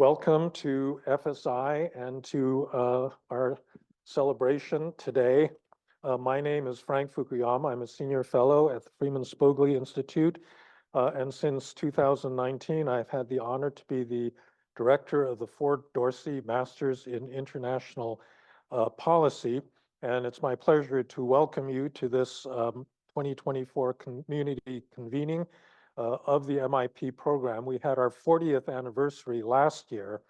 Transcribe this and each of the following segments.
Welcome to FSI and to our celebration today. My name is Frank Fukuyama. I'm a senior fellow at the Freeman Spogli Institute. And since 2019, I've had the honor to be the director of the Ford Dorsey Masters in International Policy. And it's my pleasure to welcome you to this 2024 community convening of the MIP program. We had our 40th anniversary last year,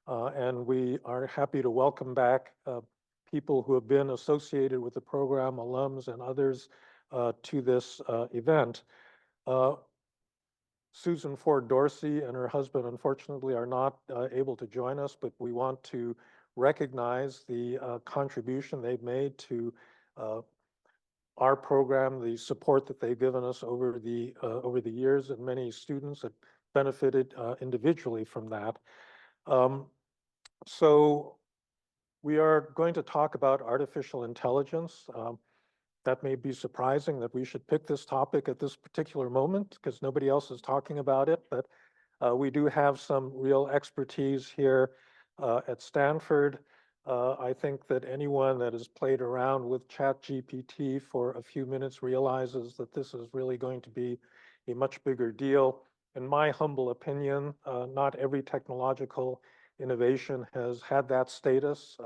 and we are happy to welcome back people who have been associated with the program, alums and others, to this event. Susan Ford Dorsey and her husband, unfortunately, are not able to join us, but we want to recognize the contribution they've made to our program, the support that they've given us over the years, and many students that benefited individually from that. So we are going to talk about artificial intelligence. That may be surprising that we should pick this topic at this particular moment because nobody else is talking about it, but we do have some real expertise here at Stanford. I think that anyone that has played around with ChatGPT for a few minutes realizes that this is really going to be a much bigger deal. In my humble opinion, not every technological innovation has had that status,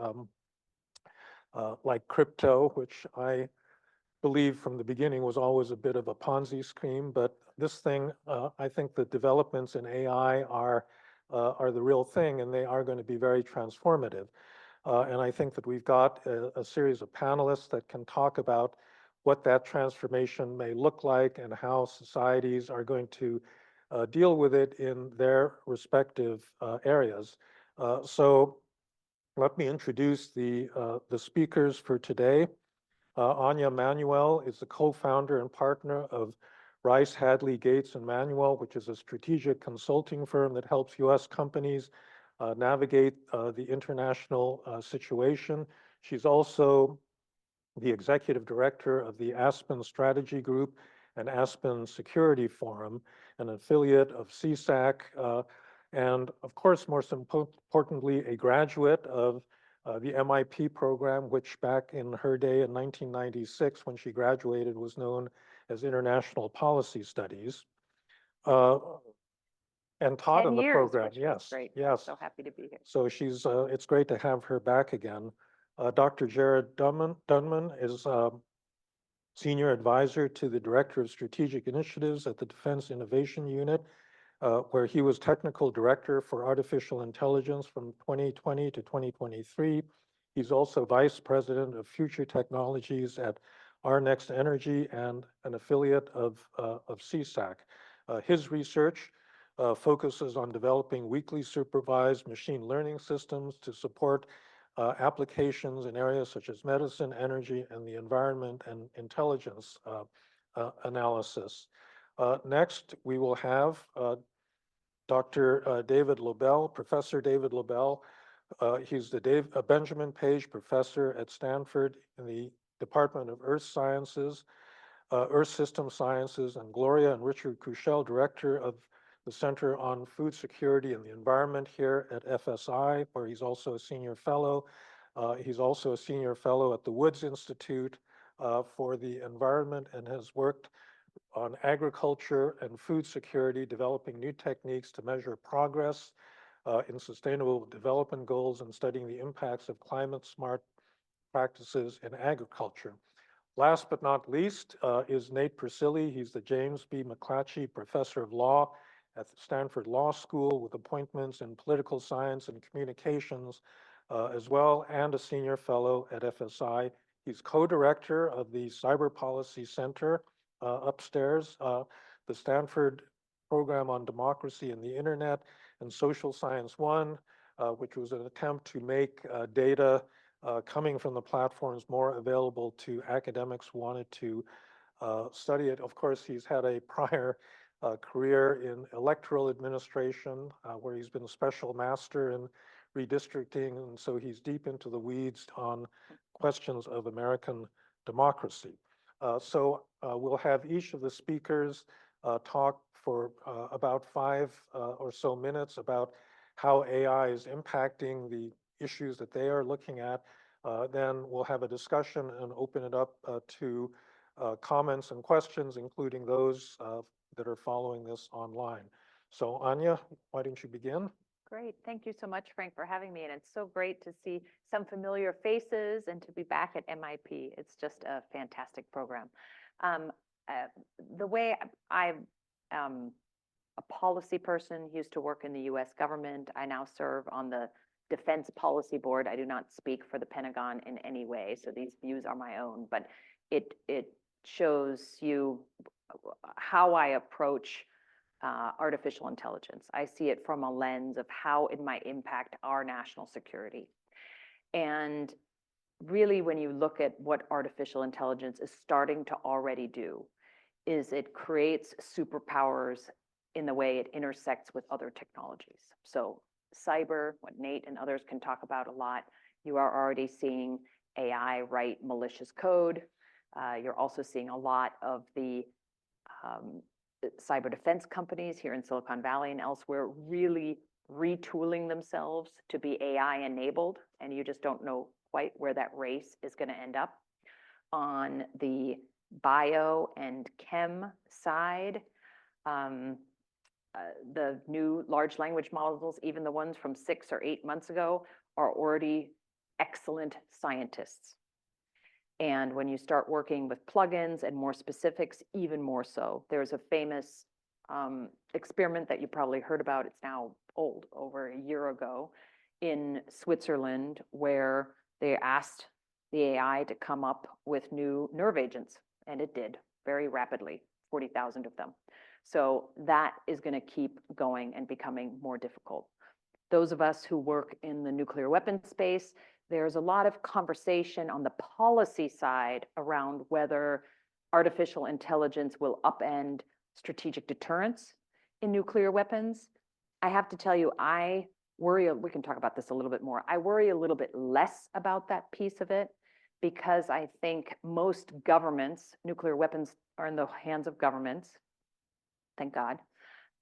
like crypto, which I believe from the beginning was always a bit of a Ponzi scheme. But this thing, I think the developments in AI are the real thing, and they are going to be very transformative. And I think that we've got a series of panelists that can talk about what that transformation may look like and how societies are going to deal with it in their respective areas. So let me introduce the speakers for today. Anya Manuel is the co-founder and partner of Rice, Hadley, Gates, and Manuel, which is a strategic consulting firm that helps U.S. companies navigate the international situation. She's also the executive director of the Aspen Strategy Group and Aspen Security Forum, an affiliate of CSAC, and of course, most importantly, a graduate of the MIP program, which back in her day in 1996, when she graduated, was known as International Policy Studies. And taught 10 in the years, program. which was Yes, great. yes. So happy to be here. So she's, it's great to have her back again. Dr. Jared Dunman is Senior Advisor to the Director of Strategic Initiatives at the Defense Innovation Unit, where he was Technical Director for Artificial Intelligence from 2020 to 2023. He's also Vice President of Future Technologies at Our Next Energy and an affiliate of CSAC. His research focuses on developing weakly supervised machine learning systems to support applications in areas such as medicine, energy, and the environment and intelligence analysis. Next, we will have Dr. David Lobel, Professor David Lobel. He's the Benjamin Page Professor at Stanford in the Department of Earth Sciences, Earth System Sciences, and Gloria and Richard Kushel, Director of the Center on Food Security and the Environment here at FSI, where he's also a senior fellow. He's also a senior fellow at the Woods Institute for the Environment and has worked on agriculture and food security, developing new techniques to measure progress in sustainable development goals and studying the impacts of climate-smart practices in agriculture. Last but not least is Nate Persily. He's the James B. McClatchy Professor of Law at the Stanford Law School with appointments in political science and communications as well, and a senior fellow at FSI. He's co-director of the Cyber Policy Center upstairs, the Stanford Program on Democracy and the Internet, and Social Science One, which was an attempt to make data coming from the platforms more available to academics who wanted to study it. Of course, he's had a prior career in electoral administration, where he's been special master in redistricting, and so he's deep into the weeds on questions of American democracy. So we'll have each of the speakers talk for about 5 or so minutes about how AI is impacting the issues that they are looking at. Then we'll have a discussion and open it up to comments and questions, including those that are following this online. So Anya, why don't you begin? Great. Thank you so much, Frank, for having me. And it's so great to see some familiar faces and to be back at MIP. It's just a fantastic program. Um, uh, the way I'm a policy person, used to work in the US government. I now serve on the Defense Policy Board. I do not speak for the Pentagon in any way, so these views are my own, but it shows you how I approach artificial intelligence. I see it from a lens of how it might impact our national security. And really, when you look at what artificial intelligence is starting to already do, is it creates superpowers in the way it intersects with other technologies. So cyber, what Nate and others can talk about a lot, you are already seeing AI write malicious code. You're also seeing a lot of the cyber defense companies here in Silicon Valley and elsewhere really retooling themselves to be AI enabled, and you just don't know quite where that race is going to end up. On the bio and chem side, the new large language models, even the ones from 6 or 8 months ago, are already excellent scientists. And when you start working with plugins and more specifics, even more so. There's a famous experiment that you probably heard about. It's now old, over a year ago, in Switzerland, where they asked the AI to come up with new nerve agents, and it did very rapidly, 40,000 of them. So that is going to keep going and becoming more difficult. Those of us who work in the nuclear weapons space, there's a lot of conversation on the policy side around whether artificial intelligence will upend strategic deterrence in nuclear weapons. I have to tell you, I worry, we can talk about this a little bit more. I worry a little bit less about that piece of it because I think most governments, nuclear weapons are in the hands of governments, thank God.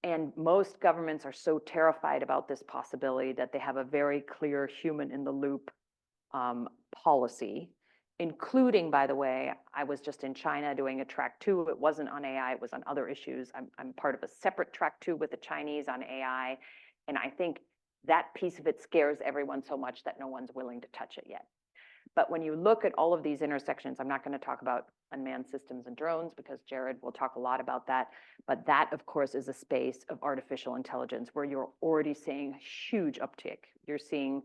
And most governments are so terrified about this possibility that they have a very clear human in the loop policy, including, by the way, I was just in China doing a track 2. It wasn't on AI, it was on other issues. I'm part of a separate track 2 with the Chinese on AI. And I think that piece of it scares everyone so much that no one's willing to touch it yet. But when you look at all of these intersections, I'm not going to talk about unmanned systems and drones because Jared will talk a lot about that. But that, of course, is a space of artificial intelligence where you're already seeing huge uptick. You're seeing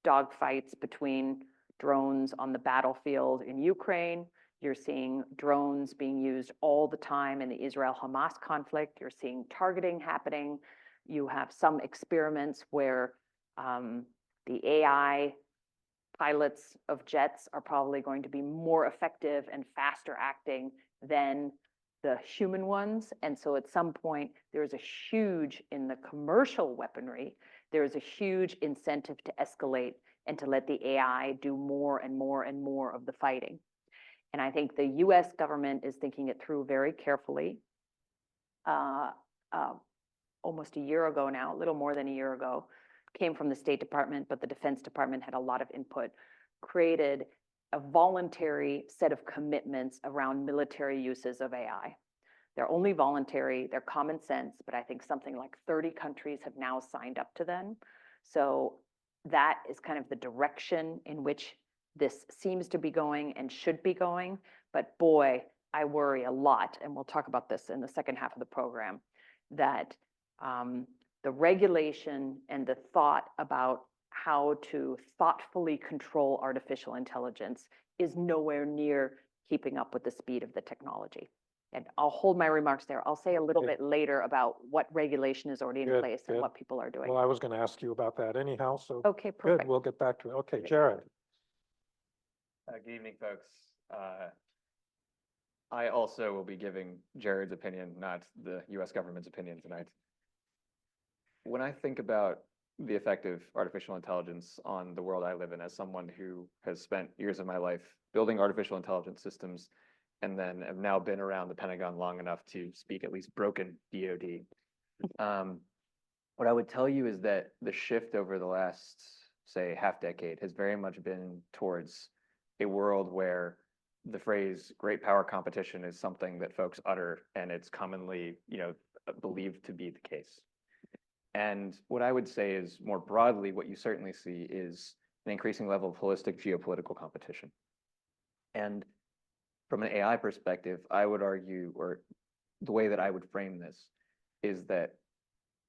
dogfights between drones on the battlefield in Ukraine. You're seeing drones being used all the time in the Israel-Hamas conflict. You're seeing targeting happening. You have some experiments where the AI pilots of jets are probably going to be more effective and faster acting than the human ones. And so at some point, there's a huge, in the commercial weaponry, there is a huge incentive to escalate and to let the AI do more and more and more of the fighting. And I think the US government is thinking it through very carefully. Almost a year ago now, a little more than a year ago, came from the State Department, but the Defense Department had a lot of input, created a voluntary set of commitments around military uses of AI. They're only voluntary, they're common sense, but I think something like 30 countries have now signed up to them. So that is kind of the direction in which this seems to be going and should be going. But boy, I worry a lot, and we'll talk about this in the second half of the program, that the regulation and the thought about how to thoughtfully control artificial intelligence is nowhere near keeping up with the speed of the technology. And I'll hold my remarks there. I'll say a little bit later about what regulation is already in place and what people are doing. Well, I was going to ask you about that anyhow, so Okay, perfect. good, we'll get back to it. Okay, Jared. Good evening, folks. I also will be giving Jared's opinion, not the US government's opinion tonight. When I think about the effect of artificial intelligence on the world I live in, as someone who has spent years of my life building artificial intelligence systems, and then have now been around the Pentagon long enough to speak at least broken DoD, What I would tell you is that the shift over the last, say, half decade has very much been towards a world where the phrase great power competition is something that folks utter, and it's commonly, believed to be the case. And what I would say is more broadly, what you certainly see is an increasing level of holistic geopolitical competition. And from an AI perspective, I would argue, or the way that I would frame this, is that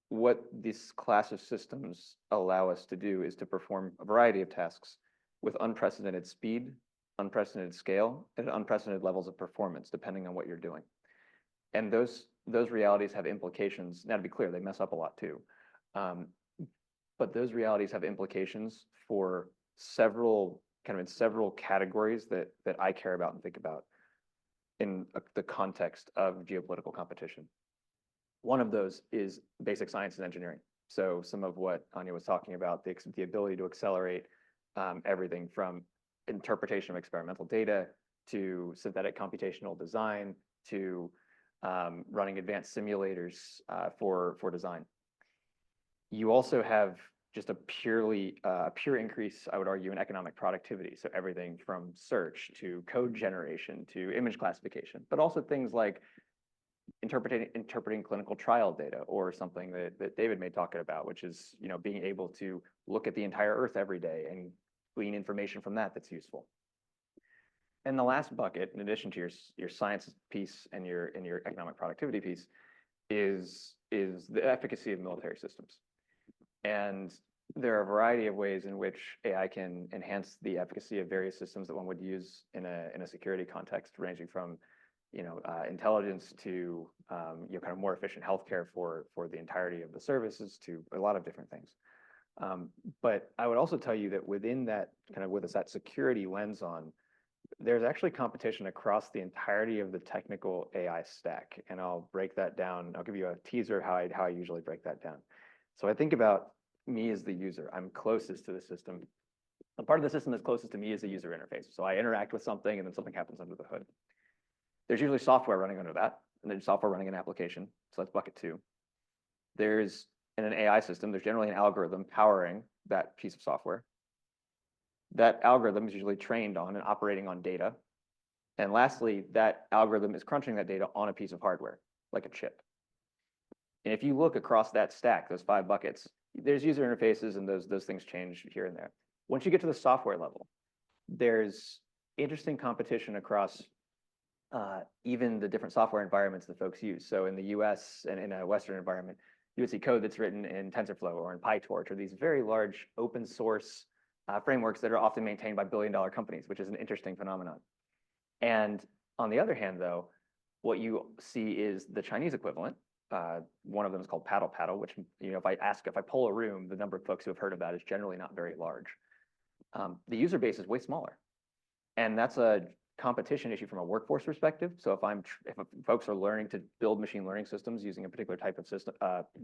what this class of systems allow us to do is to perform a variety of tasks with unprecedented speed, unprecedented scale, and unprecedented levels of performance, depending on what you're doing. And those realities have implications. Now, to be clear, they mess up a lot too. But those realities have implications for several categories that I care about and think about in the context of geopolitical competition. One of those is basic science and engineering. So some of what Anya was talking about, the ability to accelerate everything from interpretation of experimental data to synthetic computational design to running advanced simulators for design. You also have just a pure increase, I would argue, in economic productivity. So everything from search to code generation to image classification, but also things like interpreting clinical trial data, or something that David may talk about, which is being able to look at the entire Earth every day and glean information from that's useful. And the last bucket, in addition to your science piece and your economic productivity piece, is the efficacy of military systems. And there are a variety of ways in which AI can enhance the efficacy of various systems that one would use in a security context, ranging from intelligence to kind of more efficient healthcare for the entirety of the services, to a lot of different things. But I would also tell you that within that with that security lens on, there's actually competition across the entirety of the technical AI stack, and I'll break that down. I'll give you a teaser of how I usually break that down. So I think about me as the user. I'm closest to the system. The part of the system that's closest to me is the user interface. So I interact with something, and then something happens under the hood. There's usually software running under that, and there's software running an application. So that's bucket two. There's, in an AI system, there's generally an algorithm powering that piece of software. That algorithm is usually trained on and operating on data. And lastly, that algorithm is crunching that data on a piece of hardware, like a chip. And if you look across that stack, those 5 buckets, there's user interfaces, and those things change here and there. Once you get to the software level, there's interesting competition across even the different software environments that folks use. So in the US and in a Western environment, you would see code that's written in TensorFlow or in PyTorch, or these very large open source frameworks that are often maintained by billion-dollar companies, which is an interesting phenomenon. And on the other hand, though, what you see is the Chinese equivalent. One of them is called Paddle, which, if I poll a room, the number of folks who have heard of that is generally not very large. The user base is way smaller. And that's a competition issue from a workforce perspective. So if folks are learning to build machine learning systems using a particular type of system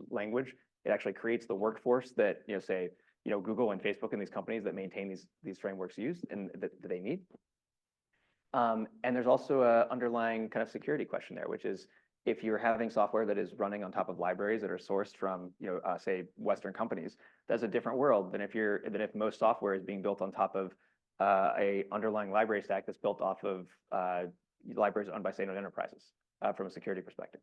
language, it actually creates the workforce that say Google and Facebook and these companies that maintain these frameworks use and that they need. And there's also an underlying kind of security question there, which is, if you're having software that is running on top of libraries that are sourced from say Western companies, that's a different world than if most software is being built on top of a underlying library stack that's built off of libraries owned by state-owned enterprises from a security perspective.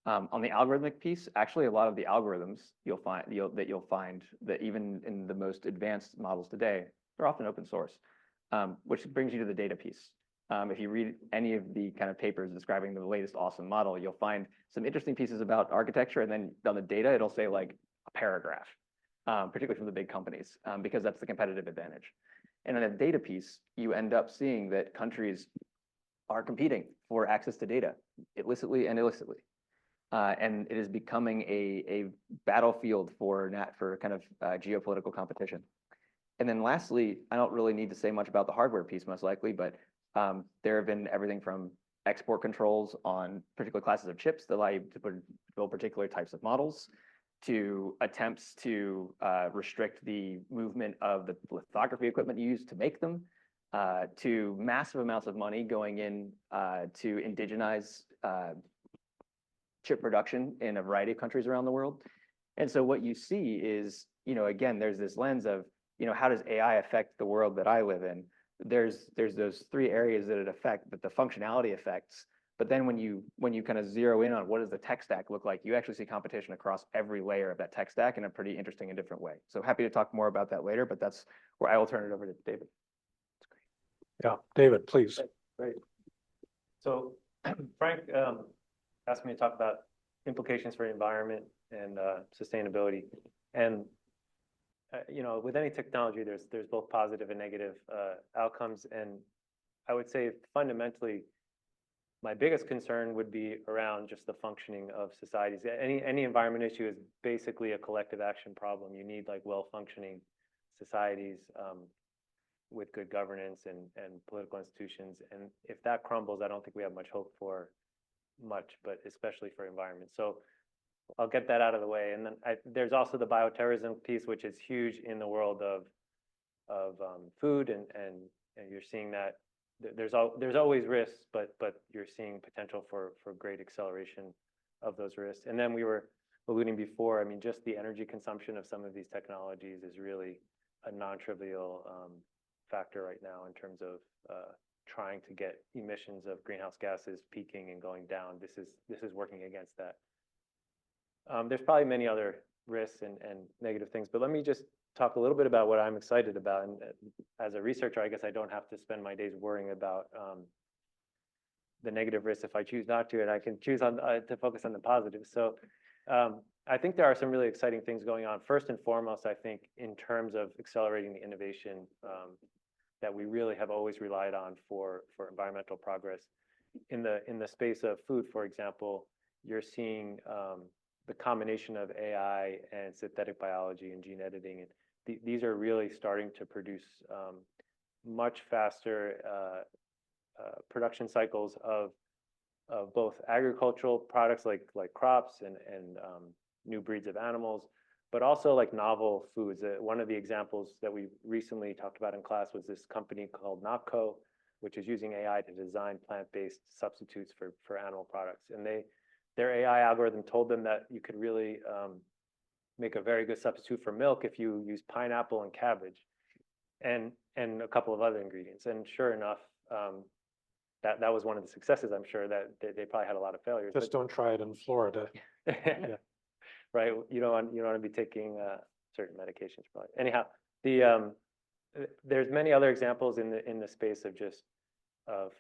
On the algorithmic piece, actually, a lot of the algorithms you'll find that even in the most advanced models today, they're often open source, which brings you to the data piece. If you read any of the kind of papers describing the latest awesome model, you'll find some interesting pieces about architecture, and then on the data, it'll say like a paragraph, particularly from the big companies, because that's the competitive advantage. And in a data piece, you end up seeing that countries are competing for access to data, illicitly and illicitly. And it is becoming a battlefield for kind of geopolitical competition. And then lastly, I don't really need to say much about the hardware piece, most likely, but there have been everything from export controls on particular classes of chips that allow you to build particular types of models, to attempts to restrict the movement of the lithography equipment used to make them, to massive amounts of money going in to indigenize chip production in a variety of countries around the world. And so what you see is, again, there's this lens of, how does AI affect the world that I live in? There's those three areas that it affects, that the functionality affects. But then when you kind of zero in on what does the tech stack look like, you actually see competition across every layer of that tech stack in a pretty interesting and different way. So happy to talk more about that later, but that's where I will turn it over to David. Yeah, David, please. Great. So Frank asked me to talk about implications for environment and sustainability. And with any technology, there's both positive and negative outcomes. And I would say fundamentally, my biggest concern would be around just the functioning of societies. Any environment issue is basically a collective action problem. You need like well-functioning societies with good governance and political institutions. And if that crumbles, I don't think we have much hope for but especially for environment. So I'll get that out of the way. And then there's also the bioterrorism piece, which is huge in the world of food, and you're seeing that there's always risks, but you're seeing potential for great acceleration of those risks. And then we were alluding before, I mean, just the energy consumption of some of these technologies is really a non-trivial factor right now in terms of trying to get emissions of greenhouse gases peaking and going down. This is working against that. There's probably many other risks and negative things, but let me just talk a little bit about what I'm excited about. And as a researcher, I guess I don't have to spend my days worrying about the negative risks if I choose not to, and I can choose to focus on the positives. So I think there are some really exciting things going on. First and foremost, I think in terms of accelerating the innovation that we really have always relied on for environmental progress. In the space of food, for example, you're seeing the combination of AI and synthetic biology and gene editing. And these are really starting to produce much faster production cycles of both agricultural products like crops and new breeds of animals, but also like novel foods. One of the examples that we recently talked about in class was this company called Nopco, which is using AI to design plant-based substitutes for animal products. And their AI algorithm told them that you could really make a very good substitute for milk if you use pineapple and cabbage and a couple of other ingredients. And sure enough, that was one of the successes. I'm sure that they probably had a lot of failures. Just don't try it in Florida. Yeah. Right. You don't want to be taking certain medications probably. Anyhow, there's many other examples in the space of just of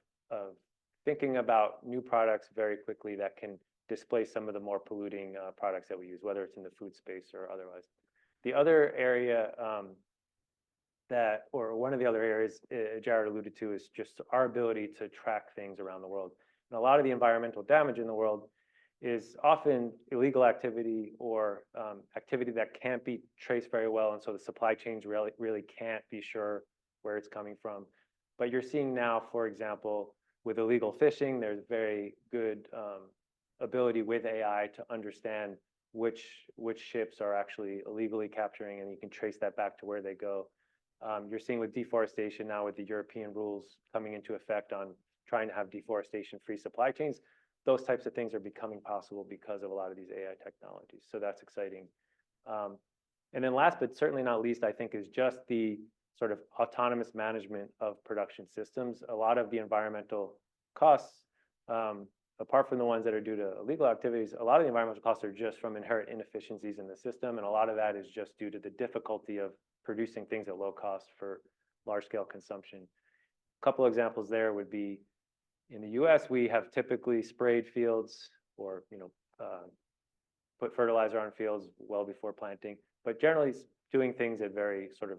thinking about new products very quickly that can displace some of the more polluting products that we use, whether it's in the food space or otherwise. The other area one of the other areas Jared alluded to is just our ability to track things around the world. And a lot of the environmental damage in the world is often illegal activity or activity that can't be traced very well. And so the supply chains really can't be sure where it's coming from. But you're seeing now, for example, with illegal fishing, there's very good ability with AI to understand which ships are actually illegally capturing, and you can trace that back to where they go. You're seeing with deforestation now, with the European rules coming into effect on trying to have deforestation-free supply chains, those types of things are becoming possible because of a lot of these AI technologies. So that's exciting. And then last, but certainly not least, I think is just the sort of autonomous management of production systems. A lot of the environmental costs, apart from the ones that are due to illegal activities, a lot of the environmental costs are just from inherent inefficiencies in the system. And a lot of that is just due to the difficulty of producing things at low cost for large scale consumption. A couple examples there would be, in the US, we have typically sprayed fields or put fertilizer on fields well before planting, but generally doing things at very sort of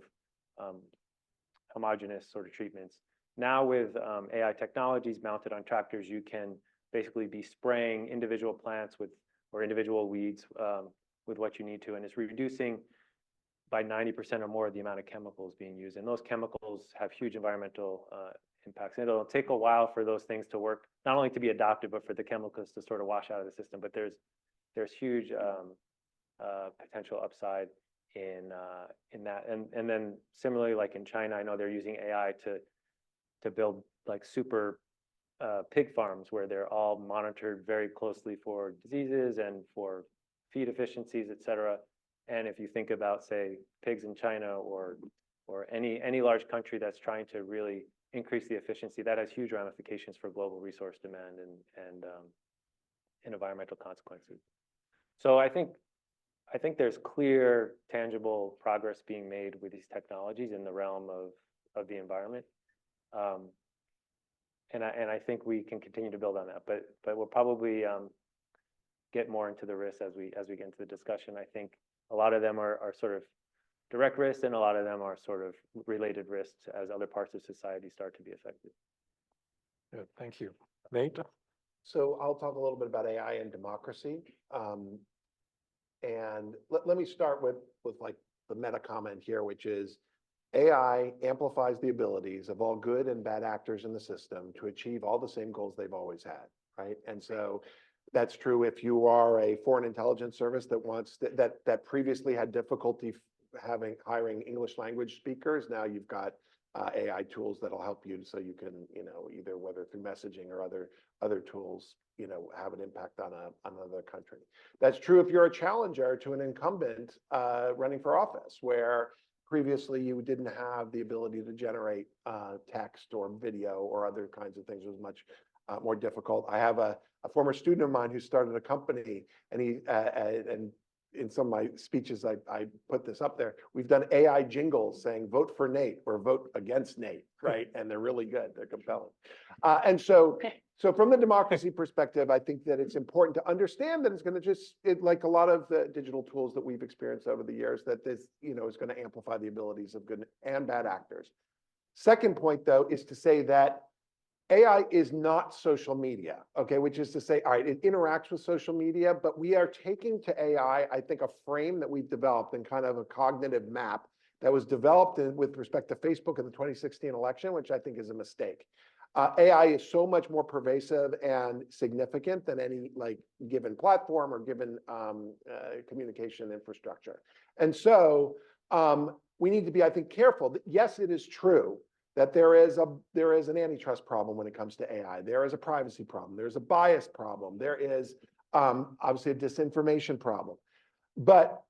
homogeneous sort of treatments. Now with AI technologies mounted on tractors, you can basically be spraying individual plants or individual weeds with what you need to, and it's reducing by 90% or more the amount of chemicals being used. And those chemicals have huge environmental impacts. And it'll take a while for those things to work, not only to be adopted, but for the chemicals to sort of wash out of the system. But there's huge potential upside in that. And then similarly, like in China, I know they're using AI to build like super pig farms where they're all monitored very closely for diseases and for feed efficiencies, et cetera. And if you think about, say, pigs in China or any large country that's trying to really increase the efficiency, that has huge ramifications for global resource demand and environmental consequences. So I think there's clear, tangible progress being made with these technologies in the realm of the environment. And I think we can continue to build on that, but we'll probably get more into the risks as we get into the discussion. I think a lot of them are sort of direct risks, and a lot of them are sort of related risks as other parts of society start to be affected. Good, thank you. Nate? So I'll talk a little bit about AI and democracy. And let me start with like the meta comment here, which is AI amplifies the abilities of all good and bad actors in the system to achieve all the same goals they've always had, right? And so that's true if you are a foreign intelligence service that wants that previously had difficulty hiring English language speakers. Now you've got AI tools that'll help you, so you can, either whether through messaging or other tools, have an impact on another country. That's true if you're a challenger to an incumbent running for office, where previously you didn't have the ability to generate text or video or other kinds of things. It was much more difficult. I have a former student of mine who started a company, and and in some of my speeches, I put this up there. We've done AI jingles saying, vote for Nate or vote against Nate, right? And they're really good. They're compelling. And so from the democracy perspective, I think that it's important to understand that it's going to like a lot of the digital tools that we've experienced over the years, that this, is going to amplify the abilities of good and bad actors. Second point, though, is to say that AI is not social media, okay? Which is to say, all right, it interacts with social media, but we are taking to AI, I think, a frame that we've developed and kind of a cognitive map that was developed with respect to Facebook in the 2016 election, which I think is a mistake. AI is so much more pervasive and significant than any given platform or given communication infrastructure. And so we need to be, I think, careful. Yes, it is true that there is an antitrust problem when it comes to AI. There is a privacy problem. There's a bias problem. There is obviously a disinformation problem. But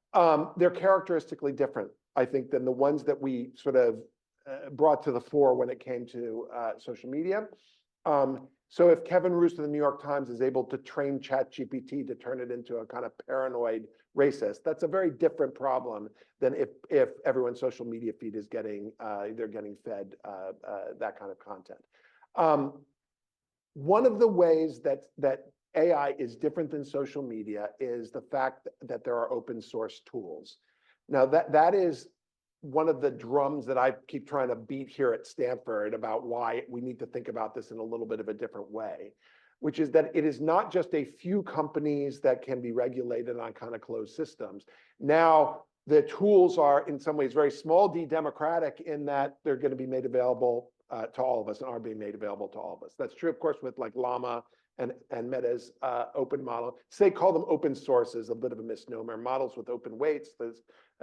they're characteristically different, I think, than the ones that we sort of brought to the fore when it came to social media. So if Kevin Roose of the New York Times is able to train ChatGPT to turn it into a kind of paranoid racist, that's a very different problem than if everyone's social media feed is they're getting fed that kind of content. One of the ways that AI is different than social media is the fact that there are open source tools. Now that is one of the drums that I keep trying to beat here at Stanford about why we need to think about this in a little bit of a different way, which is that it is not just a few companies that can be regulated on kind of closed systems. Now, the tools are in some ways very small d democratic in that they're going to be made available to all of us and are being made available to all of us. That's true, of course, with like Llama and Meta's open model. Say call them open sources, a bit of a misnomer. Models with open weights,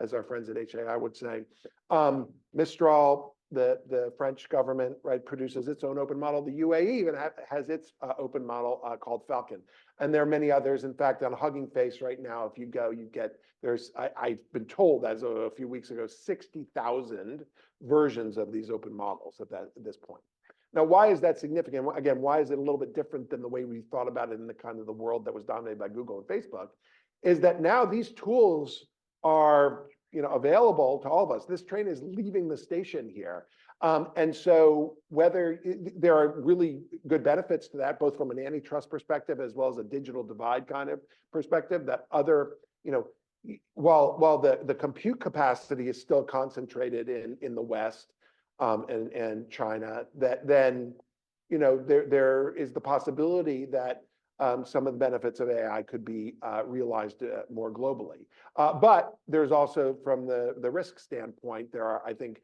as our friends at HAI would say. Mistral, the French government, right, produces its own open model. The UAE even has its open model called Falcon. And there are many others. In fact, on Hugging Face right now, if you go, you get, I've been told as of a few weeks ago, 60,000 versions of these open models at this point. Now, why is that significant? Again, why is it a little bit different than the way we thought about it in the kind of the world that was dominated by Google and Facebook? Is that now these tools are available to all of us. This train is leaving the station here. And so whether there are really good benefits to that, both from an antitrust perspective as well as a digital divide kind of perspective, that other, while the compute capacity is still concentrated in the West and China, that then, there is the possibility that some of the benefits of AI could be realized more globally. But there's also, from the risk standpoint, there are, I think,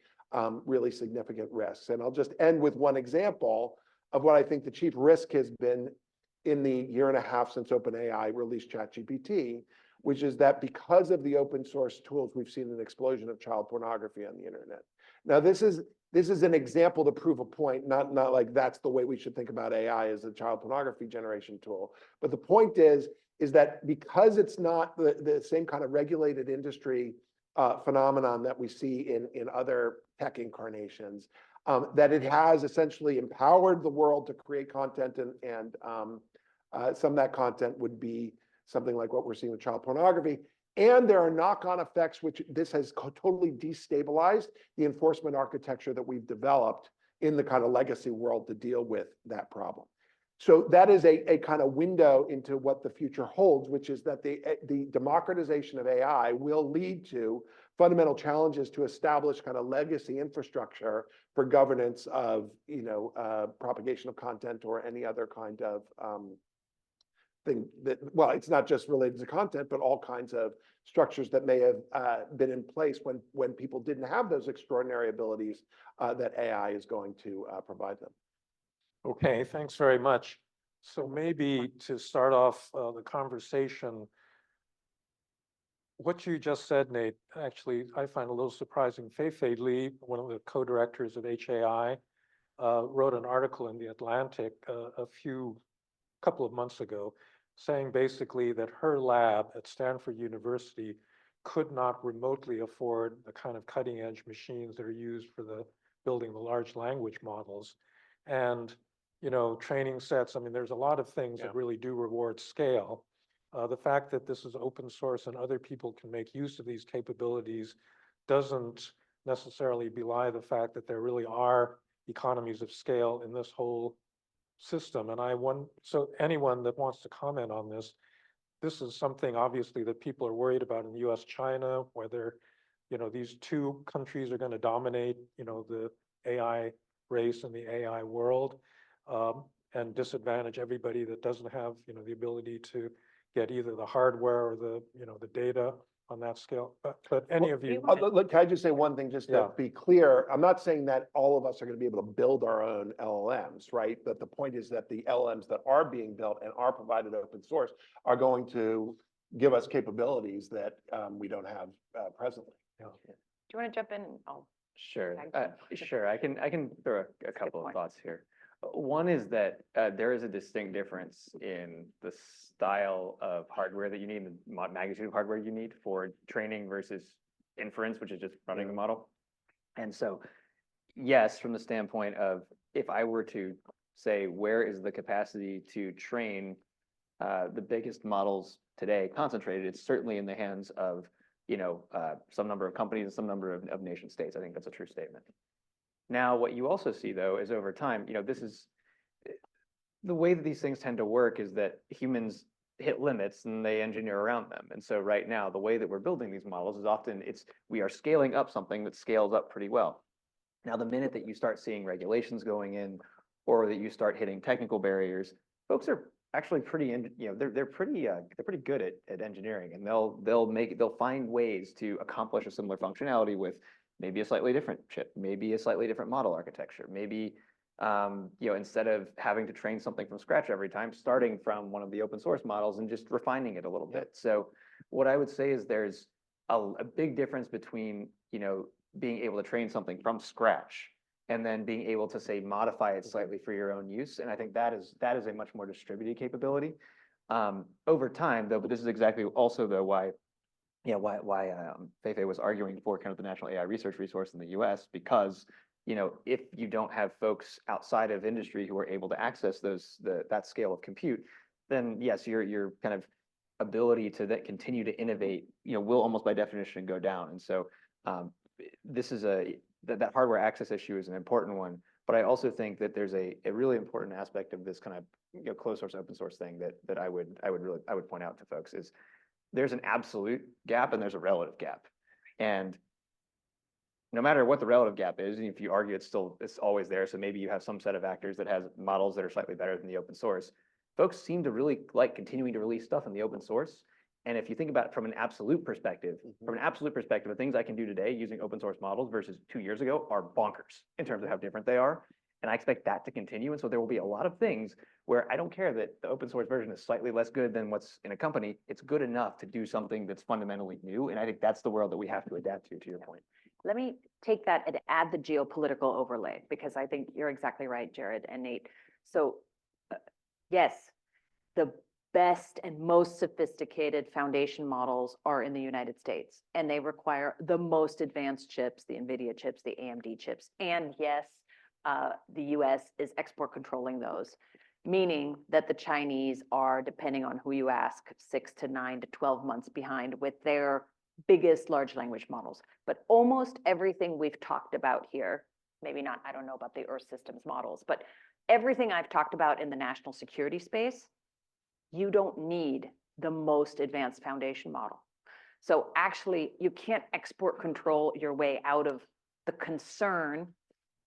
really significant risks. And I'll just end with one example of what I think the chief risk has been in the year and a half since OpenAI released ChatGPT, which is that because of the open source tools, we've seen an explosion of child pornography on the internet. Now, this is an example to prove a point, not like that's the way we should think about AI as a child pornography generation tool. But the point is, is that because it's not the same kind of regulated industry phenomenon that we see in other tech incarnations, that it has essentially empowered the world to create content, and some of that content would be something like what we're seeing with child pornography. And there are knock-on effects, which this has totally destabilized the enforcement architecture that we've developed in the kind of legacy world to deal with that problem. So that is a kind of window into what the future holds, which is that the democratization of AI will lead to fundamental challenges to establish kind of legacy infrastructure for governance of, propagation of content or any other kind of thing that, well, it's not just related to content, but all kinds of structures that may have been in place when people didn't have those extraordinary abilities that AI is going to provide them. Okay, thanks very much. So maybe to start off the conversation, what you just said, Nate, actually, I find a little surprising. Fei-Fei Li, one of the co-directors of HAI, wrote an article in The Atlantic a couple of months ago, saying basically that her lab at Stanford University could not remotely afford the kind of cutting edge machines that are used for the building the large language models. And, training sets, I mean, there's a lot of things that really do reward scale. The fact that this is open source and other people can make use of these capabilities doesn't necessarily belie the fact that there really are economies of scale in this whole system. And so anyone that wants to comment on this is something obviously that people are worried about in US, China, whether, these two countries are going to dominate, the AI race and the AI world, and disadvantage everybody that doesn't have, the ability to get either the hardware or the data on that scale. But any of you, Look, can I just say one thing, just to be clear? I'm not saying that all of us are going to be able to build our own LLMs, right? But the point is that the LLMs that are being built and are provided open source are going to give us capabilities that we don't have presently. Do you want to jump in? Sure, Tag team. sure. I can throw a couple of point. thoughts here. One is that there is a distinct difference in the style of hardware that you need, the magnitude of hardware you need for training versus inference, which is just running the model. And so, yes, from the standpoint of if I were to say, where is the capacity to train the biggest models today concentrated, it's certainly in the hands of, some number of companies and some number of nation states. I think that's a true statement. Now, what you also see, though, is over time, this is the way that these things tend to work is that humans hit limits and they engineer around them. And so right now, the way that we're building these models is often we are scaling up something that scales up pretty well. Now, the minute that you start seeing regulations going in or that you start hitting technical barriers, folks are actually they're pretty good at engineering, and they'll find ways to accomplish a similar functionality with maybe a slightly different chip, maybe a slightly different model architecture, maybe instead of having to train something from scratch every time, starting from one of the open source models and just refining it a little bit. So what I would say is there's a big difference between being able to train something from scratch and then being able to, say, modify it slightly for your own use. And I think that is a much more distributed capability. Over time, though, but this is exactly also though why Fei-Fei was arguing for kind of the National AI Research Resource in the US, because if you don't have folks outside of industry who are able to access that scale of compute, then yes, your kind of ability to then continue to innovate, will almost by definition go down. And so this is that hardware access issue is an important one. But I also think that there's a really important aspect of this kind of closed source, open source thing that I would point out to folks is there's an absolute gap and there's a relative gap. And no matter what the relative gap is, and if you argue it's always there, so maybe you have some set of actors that has models that are slightly better than the open source, folks seem to really like continuing to release stuff in the open source. And if you think about it from an absolute perspective, the things I can do today using open source models versus 2 years ago are bonkers in terms of how different they are. And I expect that to continue. And so there will be a lot of things where I don't care that the open source version is slightly less good than what's in a company. It's good enough to do something that's fundamentally new. And I think that's the world that we have to adapt to your point. Let me take that and add the geopolitical overlay, because I think you're exactly right, Jared and Nate. So yes, the best and most sophisticated foundation models are in the United States. And they require the most advanced chips, the NVIDIA chips, the AMD chips. And yes, the US is export controlling those, meaning that the Chinese are, depending on who you ask, 6 to 9 to 12 months behind with their biggest large language models. But almost everything we've talked about here, maybe not, I don't know about the Earth systems models, but everything I've talked about in the national security space, you don't need the most advanced foundation model. So actually, you can't export control your way out of the concern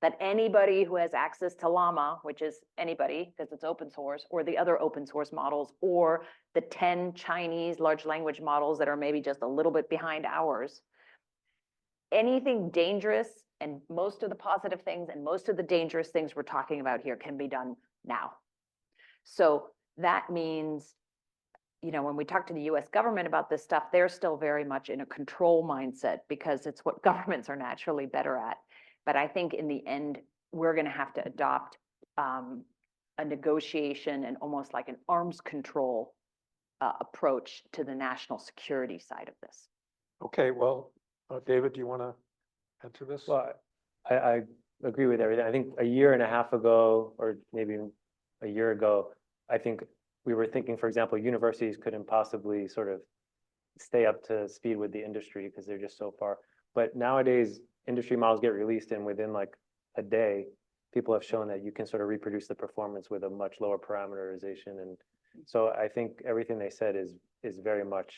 that anybody who has access to Llama, which is anybody because it's open source, or the other open source models, or the 10 Chinese large language models that are maybe just a little bit behind ours, anything dangerous and most of the positive things and most of the dangerous things we're talking about here can be done now. So that means, you know, when we talk to the US government about this stuff, they're still very much in a control mindset because it's what governments are naturally better at. But I think in the end, we're going to have to adopt a negotiation and almost like an arms control approach to the national security side of this. Okay, well, David, do you want to add to this? Well, I agree with everything. I think a year and a half ago, or maybe a year ago, I think we were thinking, for example, universities couldn't possibly sort of stay up to speed with the industry because they're just so far. But nowadays, industry models get released and within like a day, people have shown that you can sort of reproduce the performance with a much lower parameterization. And so I think everything they said is very much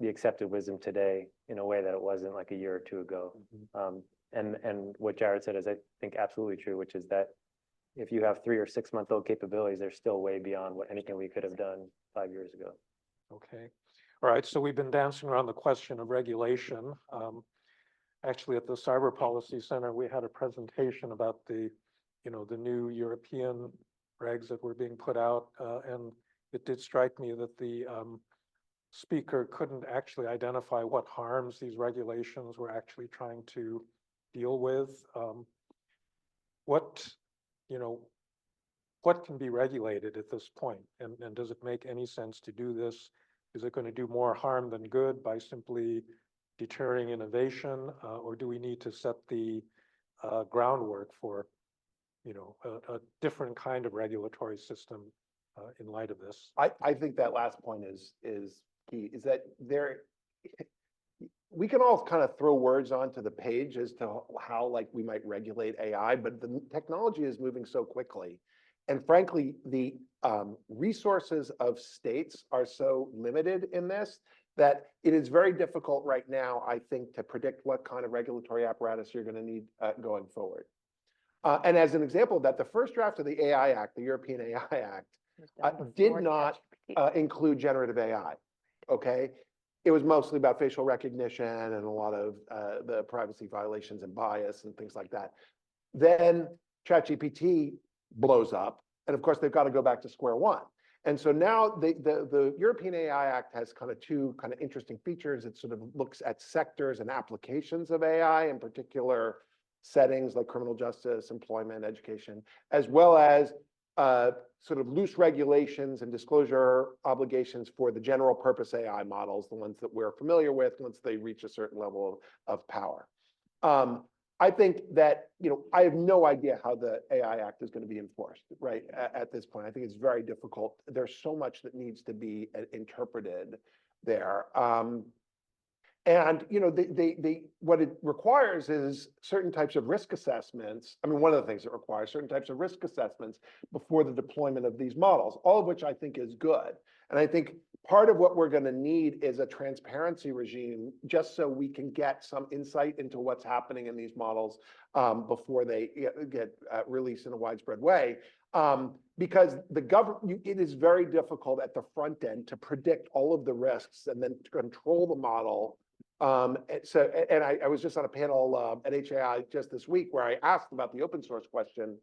the accepted wisdom today in a way that it wasn't like a year or two ago. And what Jared said is, I think, absolutely true, which is that if you have 3 or 6 month old capabilities, they're still way beyond what anything we could have done 5 years ago. Okay, all right, so we've been dancing around the question of regulation. Actually, at the Cyber Policy Center, we had a presentation about the, you know, the new European regs that were being put out, and it did strike me that the speaker couldn't actually identify what harms these regulations were actually trying to deal with. What, you know, what can be regulated at this point? And does it make any sense to do this? Is it going to do more harm than good by simply deterring innovation, or do we need to set the groundwork for, you know, a different kind of regulatory system in light of this? I think that last point is key, is that we can all kind of throw words onto the page as to how like we might regulate AI, but the technology is moving so quickly. And frankly, the resources of states are so limited in this that it is very difficult right now, I think, to predict what kind of regulatory apparatus you're going to need going forward. And as an example of that, the first draft of the AI Act, the European AI Act, did not include generative AI, okay? It was mostly about facial recognition and a lot of the privacy violations and bias and things like that. Then ChatGPT blows up, and of course, they've got to go back to square one. And so now the European AI Act has kind of two kind of interesting features. It sort of looks at sectors and applications of AI, in particular settings like criminal justice, employment, education, as well as sort of loose regulations and disclosure obligations for the general purpose AI models, the ones that we're familiar with once they reach a certain level of power. I think that, you know, I have no idea how the AI Act is going to be enforced, right, at this point. I think it's very difficult. There's so much that needs to be interpreted there. And, you know, what it requires is certain types of risk assessments. I mean, one of the things it requires certain types of risk assessments before the deployment of these models, all of which I think is good. And I think part of what we're going to need is a transparency regime, just so we can get some insight into what's happening in these models before they get released in a widespread way. Because the government, it is very difficult at the front end to predict all of the risks and then to control the model. And I was just on a panel at HAI just this week where I asked about the open source question.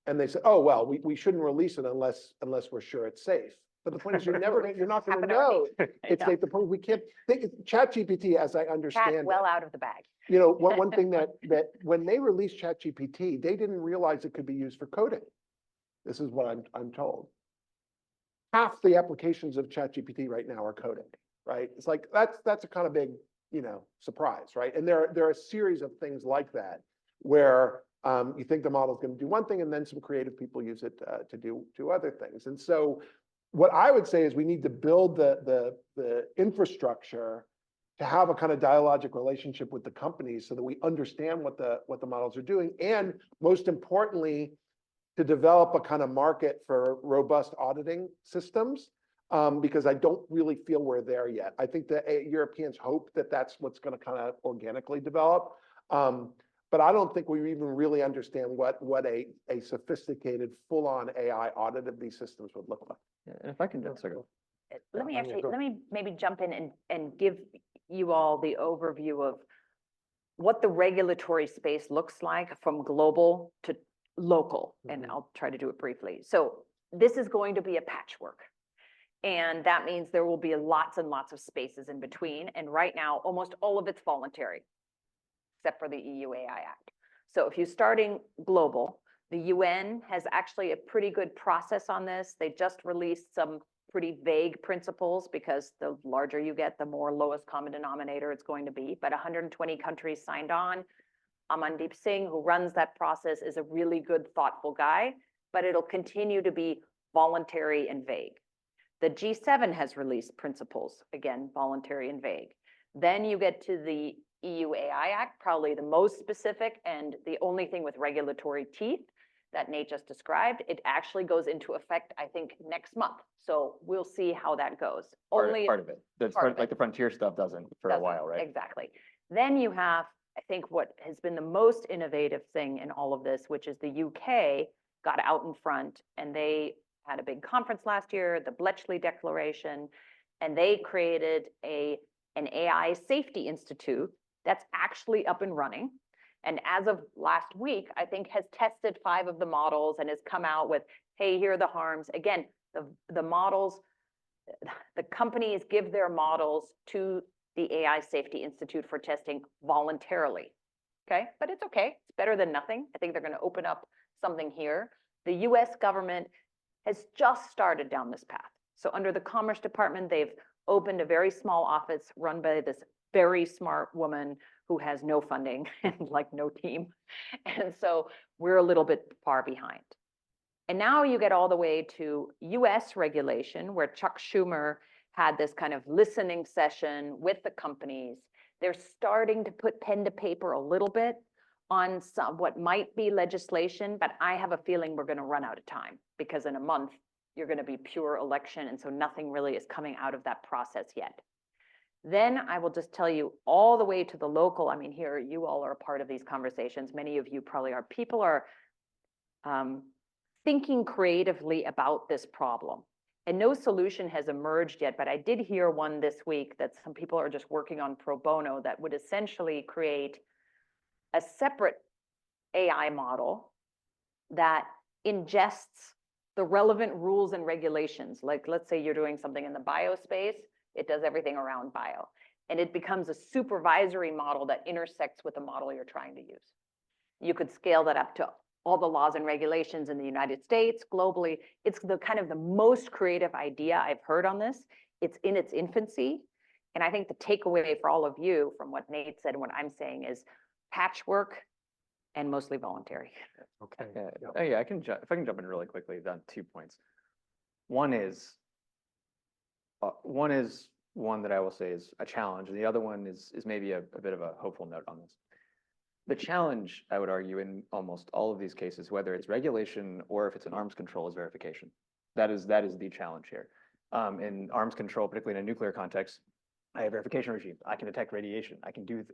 And they said, oh, well, we shouldn't release it unless we're sure it's safe. But the point is, you're not going to know it's safe. The point we can't think ChatGPT, as I understand Cat well out of the bag. You know, one thing that when they released ChatGPT, they didn't realize it could be used for coding. This is what I'm told. half the applications of ChatGPT right now are coding, right? It's like, that's a kind of big, surprise, right? And there are a series of things like that where you think the model's going to do one thing and then some creative people use it to do other things. And so what I would say is we need to build the infrastructure to have a kind of dialogic relationship with the companies so that we understand what the models are doing. And most importantly, to develop a kind of market for robust auditing systems, because I don't really feel we're there yet. I think the Europeans hope that that's what's going to kind of organically develop. But I don't think we even really understand what a sophisticated, full-on AI audit of these systems would look like. Yeah, and if I can, sorry, go. Let me Yeah, I mean, actually, go- let me maybe jump in and give you all the overview of what the regulatory space looks like from global to local, and Mhm. I'll try to do it briefly. So this is going to be a patchwork. And that means there will be lots and lots of spaces in between. And right now, almost all of it's voluntary, except for the EU AI Act. So if you're starting global, the UN has actually a pretty good process on this. They just released some pretty vague principles because the larger you get, the more lowest common denominator it's going to be. But 120 countries signed on. Amandeep Singh, who runs that process, is a really good, thoughtful guy, but it'll continue to be voluntary and vague. The G7 has released principles, again, voluntary and vague. Then you get to the EU AI Act, probably the most specific and the only thing with regulatory teeth that Nate just described. It actually goes into effect, I think, next month. So we'll see how that goes. Only Part of it. That's part of like it. the frontier stuff doesn't for a doesn't, while, right? Exactly. Then you have, I think, what has been the most innovative thing in all of this, which is the UK got out in front and they had a big conference last year, the Bletchley Declaration, and they created an AI Safety Institute that's actually up and running. And as of last week, I think has tested 5 of the models and has come out with, hey, here are the harms. Again, the models, the companies give their models to the AI Safety Institute for testing voluntarily. Okay, but it's okay. It's better than nothing. I think they're going to open up something here. The US government has just started down this path. So under the Commerce Department, they've opened a very small office run by this very smart woman who has no funding and like no team. And so we're a little bit far behind. And now you get all the way to US regulation, where Chuck Schumer had this kind of listening session with the companies. They're starting to put pen to paper a little bit on some what might be legislation, but I have a feeling we're going to run out of time because in a month you're going to be pure election, and so nothing really is coming out of that process yet. Then I will just tell you all the way to the local. I mean, here you all are a part of these conversations. Many of you probably are. People are thinking creatively about this problem. And no solution has emerged yet, but I did hear one this week that some people are just working on pro bono that would essentially create a separate AI model that ingests the relevant rules and regulations. Like, let's say you're doing something in the bio space, it does everything around bio. And it becomes a supervisory model that intersects with the model you're trying to use. You could scale that up to all the laws and regulations in the United States, globally. It's the kind of the most creative idea I've heard on this. It's in its infancy. And I think the takeaway for all of you from what Nate said and what I'm saying is patchwork and mostly voluntary. Okay. Yeah. Oh, yeah, if I can jump in really quickly on 2 points. One is one that I will say is a challenge, and the other one is maybe a bit of a hopeful note on this. The challenge, I would argue, in almost all of these cases, whether it's regulation or if it's an arms control, is verification. That is the challenge here. In arms control, particularly in a nuclear context, I have verification regime. I can detect radiation. I can do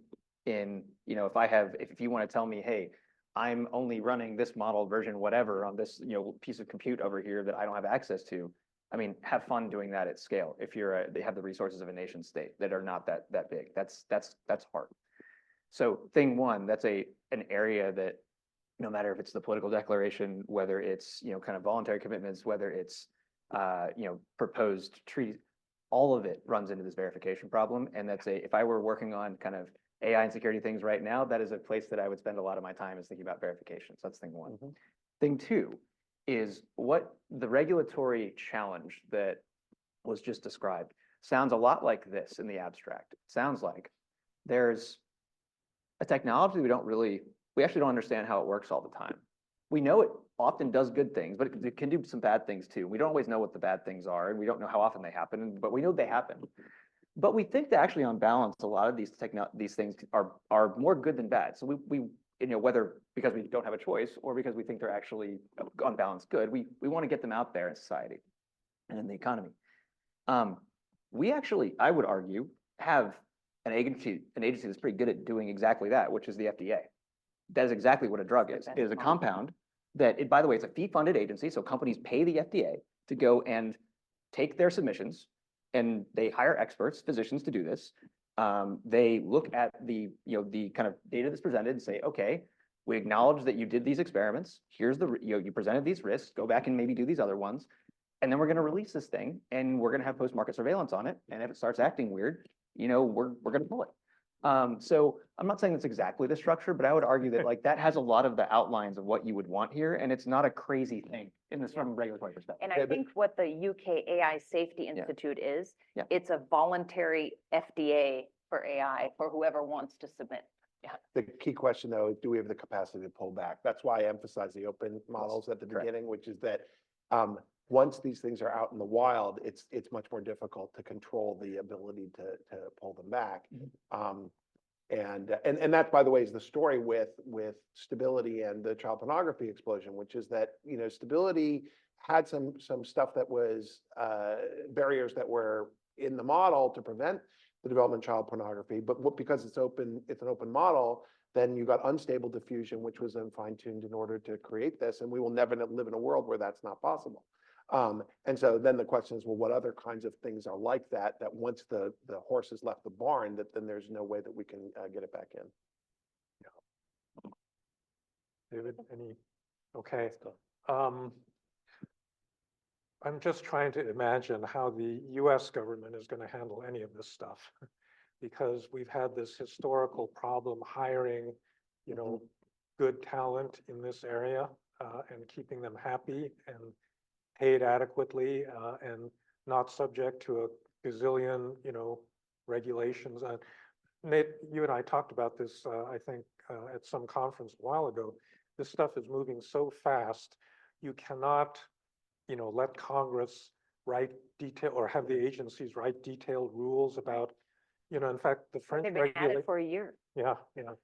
if you want to tell me, hey, I'm only running this model version, whatever, on this piece of compute over here that I don't have access to. I mean, have fun doing that at scale. If they have the resources of a nation state that are not that big, that's hard. So thing one, that's an area that no matter if it's the political declaration, whether it's kind of voluntary commitments, whether it's proposed treaties, all of it runs into this verification problem. And if I were working on kind of AI and security things right now, that is a place that I would spend a lot of my time is thinking about verification. So that's thing one. Thing two is what the regulatory challenge that was just described sounds a lot like this in the abstract. It sounds like there's a technology we actually don't understand how it works all the time. We know it often does good things, but it can do some bad things too. We don't always know what the bad things are, and we don't know how often they happen, but we know they happen. But we think that actually on balance, a lot of these things are more good than bad. So we whether because we don't have a choice or because we think they're actually on balance good, we want to get them out there in society and in the economy. We actually, I would argue, have an agency that's pretty good at doing exactly that, which is the FDA. That is exactly what a drug is. It is a compound that, by the way, it's a fee-funded agency, so companies pay the FDA to go and take their submissions, and they hire experts, physicians, to do this. They look at the kind of data that's presented and say, okay, we acknowledge that you did these experiments. Here's you presented these risks. Go back and maybe do these other ones, and then we're going to release this thing, and we're going to have post-market surveillance on it. And if it starts acting weird, we're going to pull it. So I'm not saying it's exactly the structure, but I would argue that that has a lot of the outlines of what you would want here, and it's not a crazy thing from a regulatory perspective. And I think what the UK AI Safety Institute is, it's a voluntary FDA for AI for whoever wants to submit. The key question, though, is do we have the capacity to pull back? That's why I emphasize the open models at the beginning, which is that once these things are out in the wild, it's much more difficult to control the ability to pull them back. And that, by the way, is the story with Stability and the child pornography explosion, which is that Stability had some stuff that was barriers that were in the model to prevent the development of child pornography, but because it's an open model, then you got unstable diffusion, which was then fine-tuned in order to create this, and we will never live in a world where that's not possible. And so then the question is, well, what other kinds of things are like that once the horse has left the barn, that then there's no way that we can get it back in. David, okay. I'm just trying to imagine how the US government is going to handle any of this stuff, because we've had this historical problem hiring, good talent in this area and keeping them happy and paid adequately and not subject to a gazillion, regulations. Nate, you and I talked about this, I think, at some conference a while ago. This stuff is moving so fast, you cannot let Congress write detail or have the agencies write detailed rules about, in fact, the French They've been at it for a year, yeah,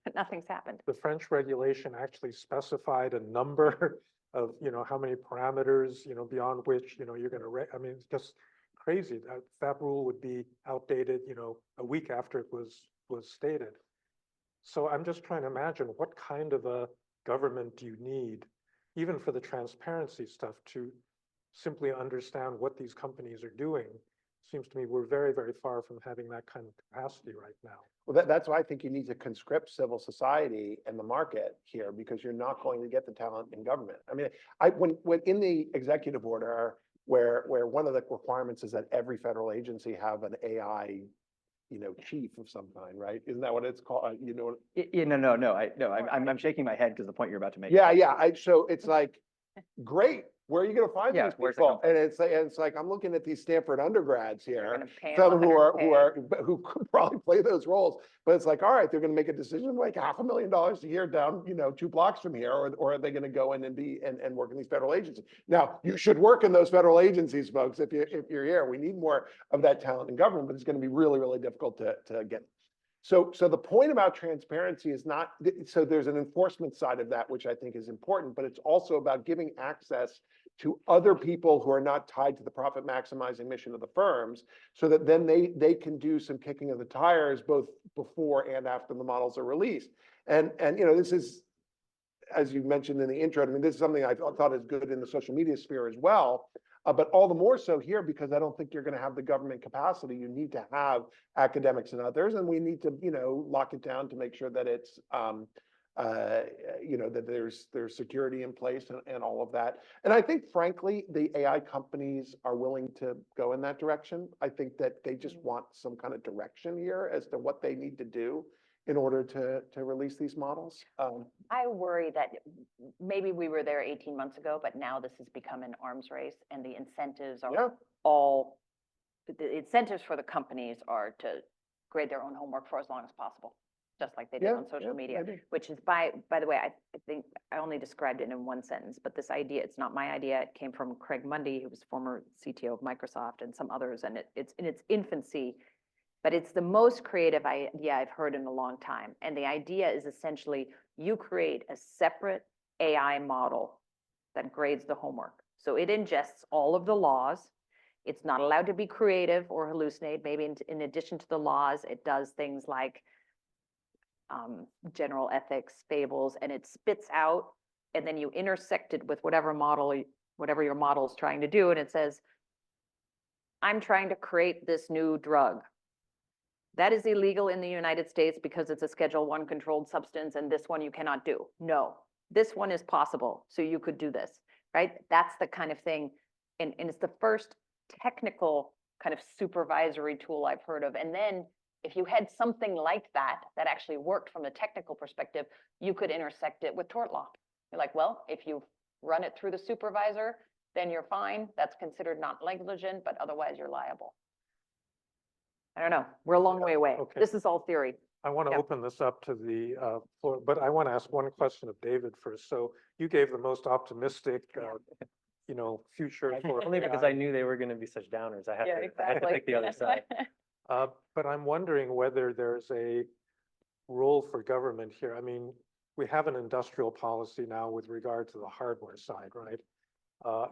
but nothing's happened. the French regulation actually specified a number of, how many parameters, beyond which, you're going to, I mean, it's just crazy. That rule would be outdated, a week after it was stated. So I'm just trying to imagine what kind of a government do you need, even for the transparency stuff, to simply understand what these companies are doing. Seems to me we're very, very far from having that kind of capacity right now. Well, that's why I think you need to conscript civil society and the market here, because you're not going to get the talent in government. I mean, when in the executive order, where one of the requirements is that every federal agency have an AI, chief of some kind, right? Isn't that what it's called? I'm shaking my head because the point you're about to make. Yeah. So it's like, great. Where are you going to find these where's people? And it's like I'm looking at these Stanford undergrads They're here, gonna pay some them who could probably play those roles. But it's like, all right, they're going to make a decision like $500,000 a year down, 2 blocks from here, or are they going to go in and work in these federal agencies? Now, you should work in those federal agencies, folks. If you're here, we need more of that talent in government, but it's going to be really, really difficult to get. So the point about transparency is not, so there's an enforcement side of that, which I think is important, but it's also about giving access to other people who are not tied to the profit maximizing mission of the firms, so that then they can do some kicking of the tires both before and after the models are released. And this is, as you mentioned in the intro, I mean, this is something I thought is good in the social media sphere as well. But all the more so here, because I don't think you're going to have the government capacity. You need to have academics and others, and we need to, lock it down to make sure that it's, that there's security in place and all of that. And I think, frankly, the AI companies are willing to go in that direction. I think that they just want some kind of direction here as to what they need to do in order to release these models. I worry that maybe we were there 18 months ago, but now this has become an arms race and the incentives Yeah. are all, the incentives for the companies are to grade their own homework for as long as possible, just like they did Yeah, on social yeah, media, maybe. which is by the way, I think I only described it in one sentence, but this idea, it's not my idea. It came from Craig Mundy, who was former CTO of Microsoft, and some others, and it's in its infancy. But it's the most creative idea I've heard in a long time. And the idea is essentially you create a separate AI model that grades the homework. So it ingests all of the laws. It's not allowed to be creative or hallucinate. Maybe in addition to the laws, it does things like general ethics, fables, and it spits out, and then you intersect it with whatever model, whatever your model is trying to do. And it says, I'm trying to create this new drug. That is illegal in the United States because it's a Schedule I controlled substance, and this one you cannot do. No, this one is possible, so you could do this, right? That's the kind of thing, and it's the first technical kind of supervisory tool I've heard of. And then if you had something like that, that actually worked from a technical perspective, you could intersect it with tort law. You're like, well, if you run it through the supervisor, then you're fine. That's considered not negligent, but otherwise you're liable. I don't know. We're a long way away. Okay. This is all theory. I want to Yeah. open this up to the floor, but I want to ask one question of David first. So you gave the most optimistic, future for Only because AI. I knew they were going to be such downers. I had Yeah, to, I had to pick the other side. But I'm wondering whether there's a role for government here. I mean, we have an industrial policy now with regard to the hardware side, right?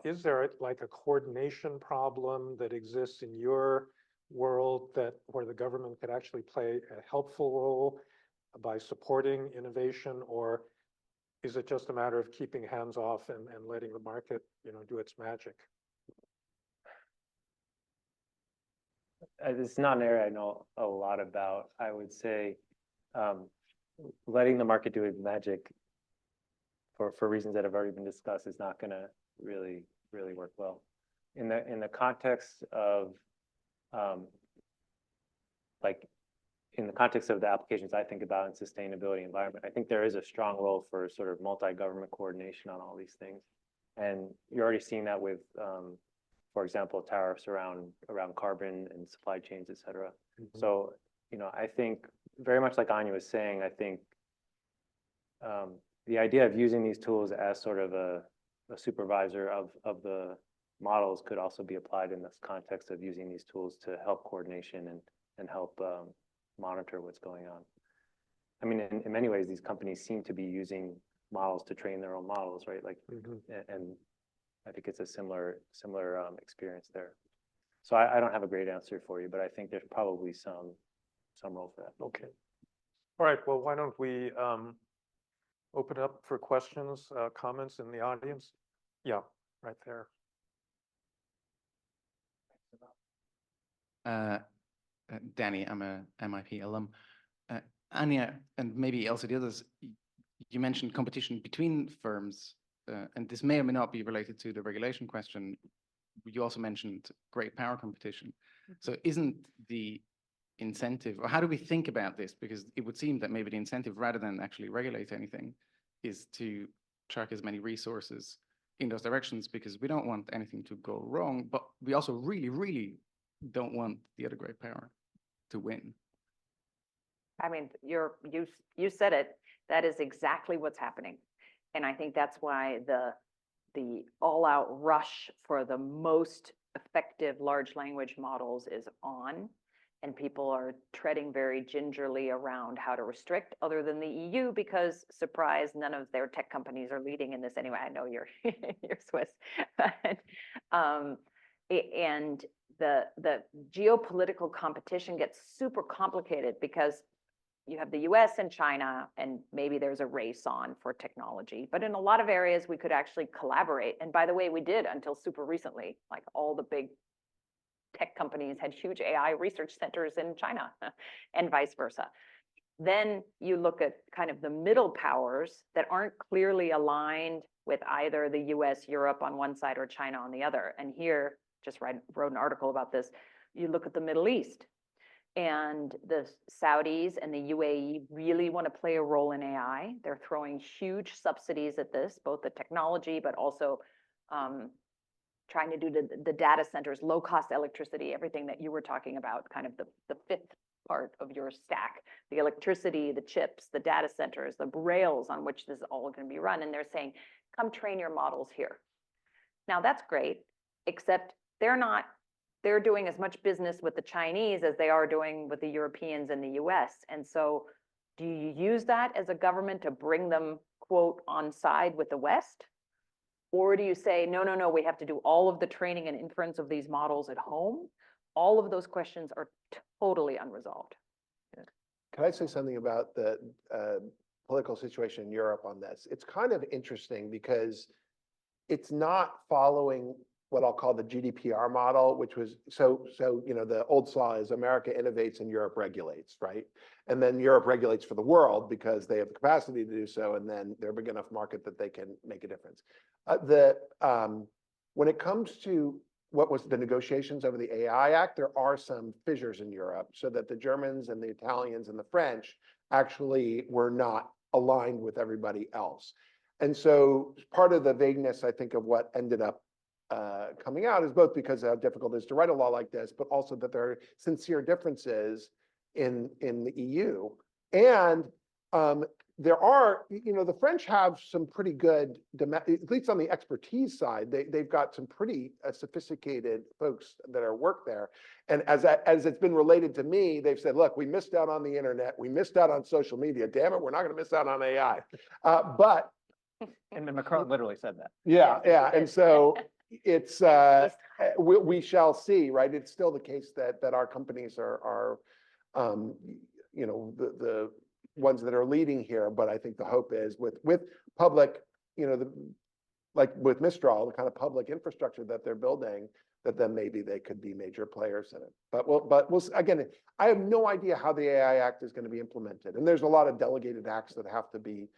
Is there like a coordination problem that exists in your world where the government could actually play a helpful role by supporting innovation, or is it just a matter of keeping hands off and letting the market, do its magic? It's not an area I know a lot about. I would say letting the market do its magic for reasons that have already been discussed is not going to really work well. In the context of in the context of the applications I think about in sustainability environment, I think there is a strong role for sort of multi-government coordination on all these things. And you're already seeing that with, for example, tariffs around carbon and supply chains, et cetera. Mhm. So, I think very much like Anya was saying, I think the idea of using these tools as sort of a supervisor of the models could also be applied in this context of using these tools to help coordination and help monitor what's going on. I mean, in many ways, these companies seem to be using models to train their own models, right? Like, Mhm. and I think it's a similar experience there. So I don't have a great answer for you, but I think there's probably some role for that. Okay. All right, well, why don't we open up for questions, comments in the audience? Yeah, right there. Danny, I'm a MIP alum. Anya, and maybe also the others, you mentioned competition between firms, and this may or may not be related to the regulation question. You also mentioned great power competition. So isn't the incentive, or how do we think about this? Because it would seem that maybe the incentive, rather than actually regulate anything, is to track as many resources in those directions, because we don't want anything to go wrong, but we also really, really don't want the other great power to win. I mean, you said it. That is exactly what's happening. And I think that's why the all-out rush for the most effective large language models is on. And people are treading very gingerly around how to restrict, other than the EU, because surprise, none of their tech companies are leading in this anyway. I know you're Swiss, but, and the geopolitical competition gets super complicated because you have the US and China, and maybe there's a race on for technology. But in a lot of areas, we could actually collaborate. And by the way, we did until super recently. Like, all the big tech companies had huge AI research centers in China and vice versa. Then you look at kind of the middle powers that aren't clearly aligned with either the US, Europe on one side or China on the other. And here, just wrote an article about this. You look at the Middle East. And the Saudis and the UAE really want to play a role in AI. They're throwing huge subsidies at this, both the technology, but also trying to do the data centers, low cost electricity, everything that you were talking about, kind of the fifth part of your stack, the electricity, the chips, the data centers, the rails on which this is all going to be run. And they're saying, come train your models here. Now that's great, except they're doing as much business with the Chinese as they are doing with the Europeans and the US. And so do you use that as a government to bring them, quote, on side with the West? Or do you say, no, no, no, we have to do all of the training and inference of these models at home? All of those questions are totally unresolved. Can I say something about the political situation in Europe on this? It's kind of interesting because it's not following what I'll call the GDPR model, which was the old saw is America innovates and Europe regulates, right? And then Europe regulates for the world because they have the capacity to do so, and then they're a big enough market that they can make a difference. When it comes to what was the negotiations over the AI Act, there are some fissures in Europe, so that the Germans and the Italians and the French actually were not aligned with everybody else. And so part of the vagueness, I think, of what ended up coming out is both because of how difficult it is to write a law like this, but also that there are sincere differences in the EU. And there are, the French have some pretty good, at least on the expertise side, they've got some pretty sophisticated folks that are work there. And as it's been related to me, they've said, look, we missed out on the internet, we missed out on social media, damn it, we're not gonna miss out on AI. But And Macron literally said that. yeah, Yes, yeah, he and did. so it's Yes, we shall see, right? It's still the case that our companies are the ones that are leading here, but I think the hope is with public, like with Mistral, the kind of public infrastructure that they're building, that then maybe they could be major players in it. But we'll again, I have no idea how the AI Act is going to be implemented, and there's a lot of delegated acts that have to be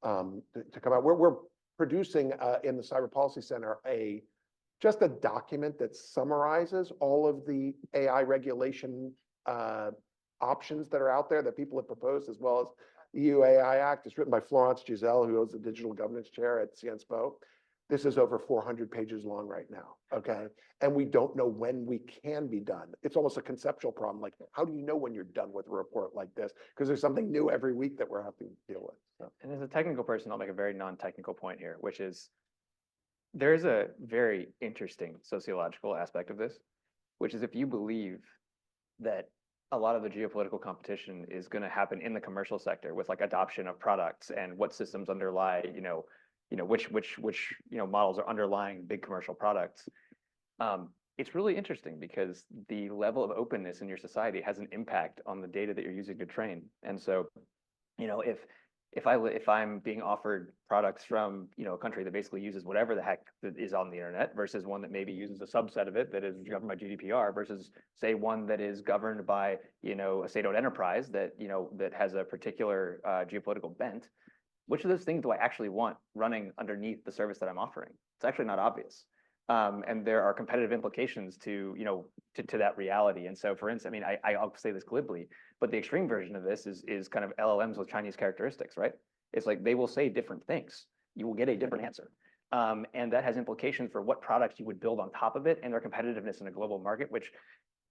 to come out. We're producing in the Cyber Policy Center just a document that summarizes all of the AI regulation options that are out there that people have proposed, as well as the EU AI Act. It's written by Florence Giselle, who is the digital governance chair at Sciences Po. This is over 400 pages long right now, okay? And we don't know when we can be done. It's almost a conceptual problem. Like, how do you know when you're done with a report like this? Because there's something new every week that we're having to deal with. So. And as a technical person, I'll make a very non-technical point here, which is there's a very interesting sociological aspect of this, which is if you believe that a lot of the geopolitical competition is going to happen in the commercial sector with like adoption of products and what systems underlie, which models are underlying big commercial products. It's really interesting because the level of openness in your society has an impact on the data that you're using to train. And so, if I'm being offered products from a country that basically uses whatever the heck that is on the internet versus one that maybe uses a subset of it that is governed by GDPR versus say one that is governed by a state-owned enterprise that that has a particular geopolitical bent, which of those things do I actually want running underneath the service that I'm offering? It's actually not obvious. And there are competitive implications to that reality. And so, for instance, I'll say this glibly, but the extreme version of this is kind of LLMs with Chinese characteristics, right? It's like they will say different things. You will get a different answer. And that has implications for what products you would build on top of it and their competitiveness in a global market, which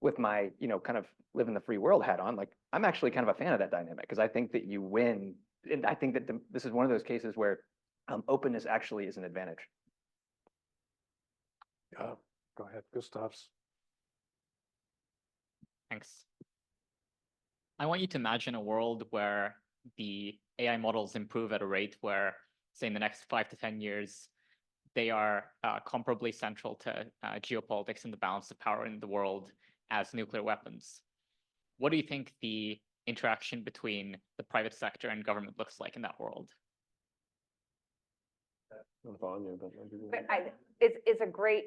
with my, kind of live in the free world hat on, like I'm actually kind of a fan of that dynamic because I think that you win. And I think that this is one of those cases where openness actually is an advantage. Yeah, go ahead, Gustavs. Thanks. I want you to imagine a world where the AI models improve at a rate where, say, in the next 5 to 10 years, they are comparably central to geopolitics and the balance of power in the world as nuclear weapons. What do you think the interaction between the private sector and government looks like in that world? It's a great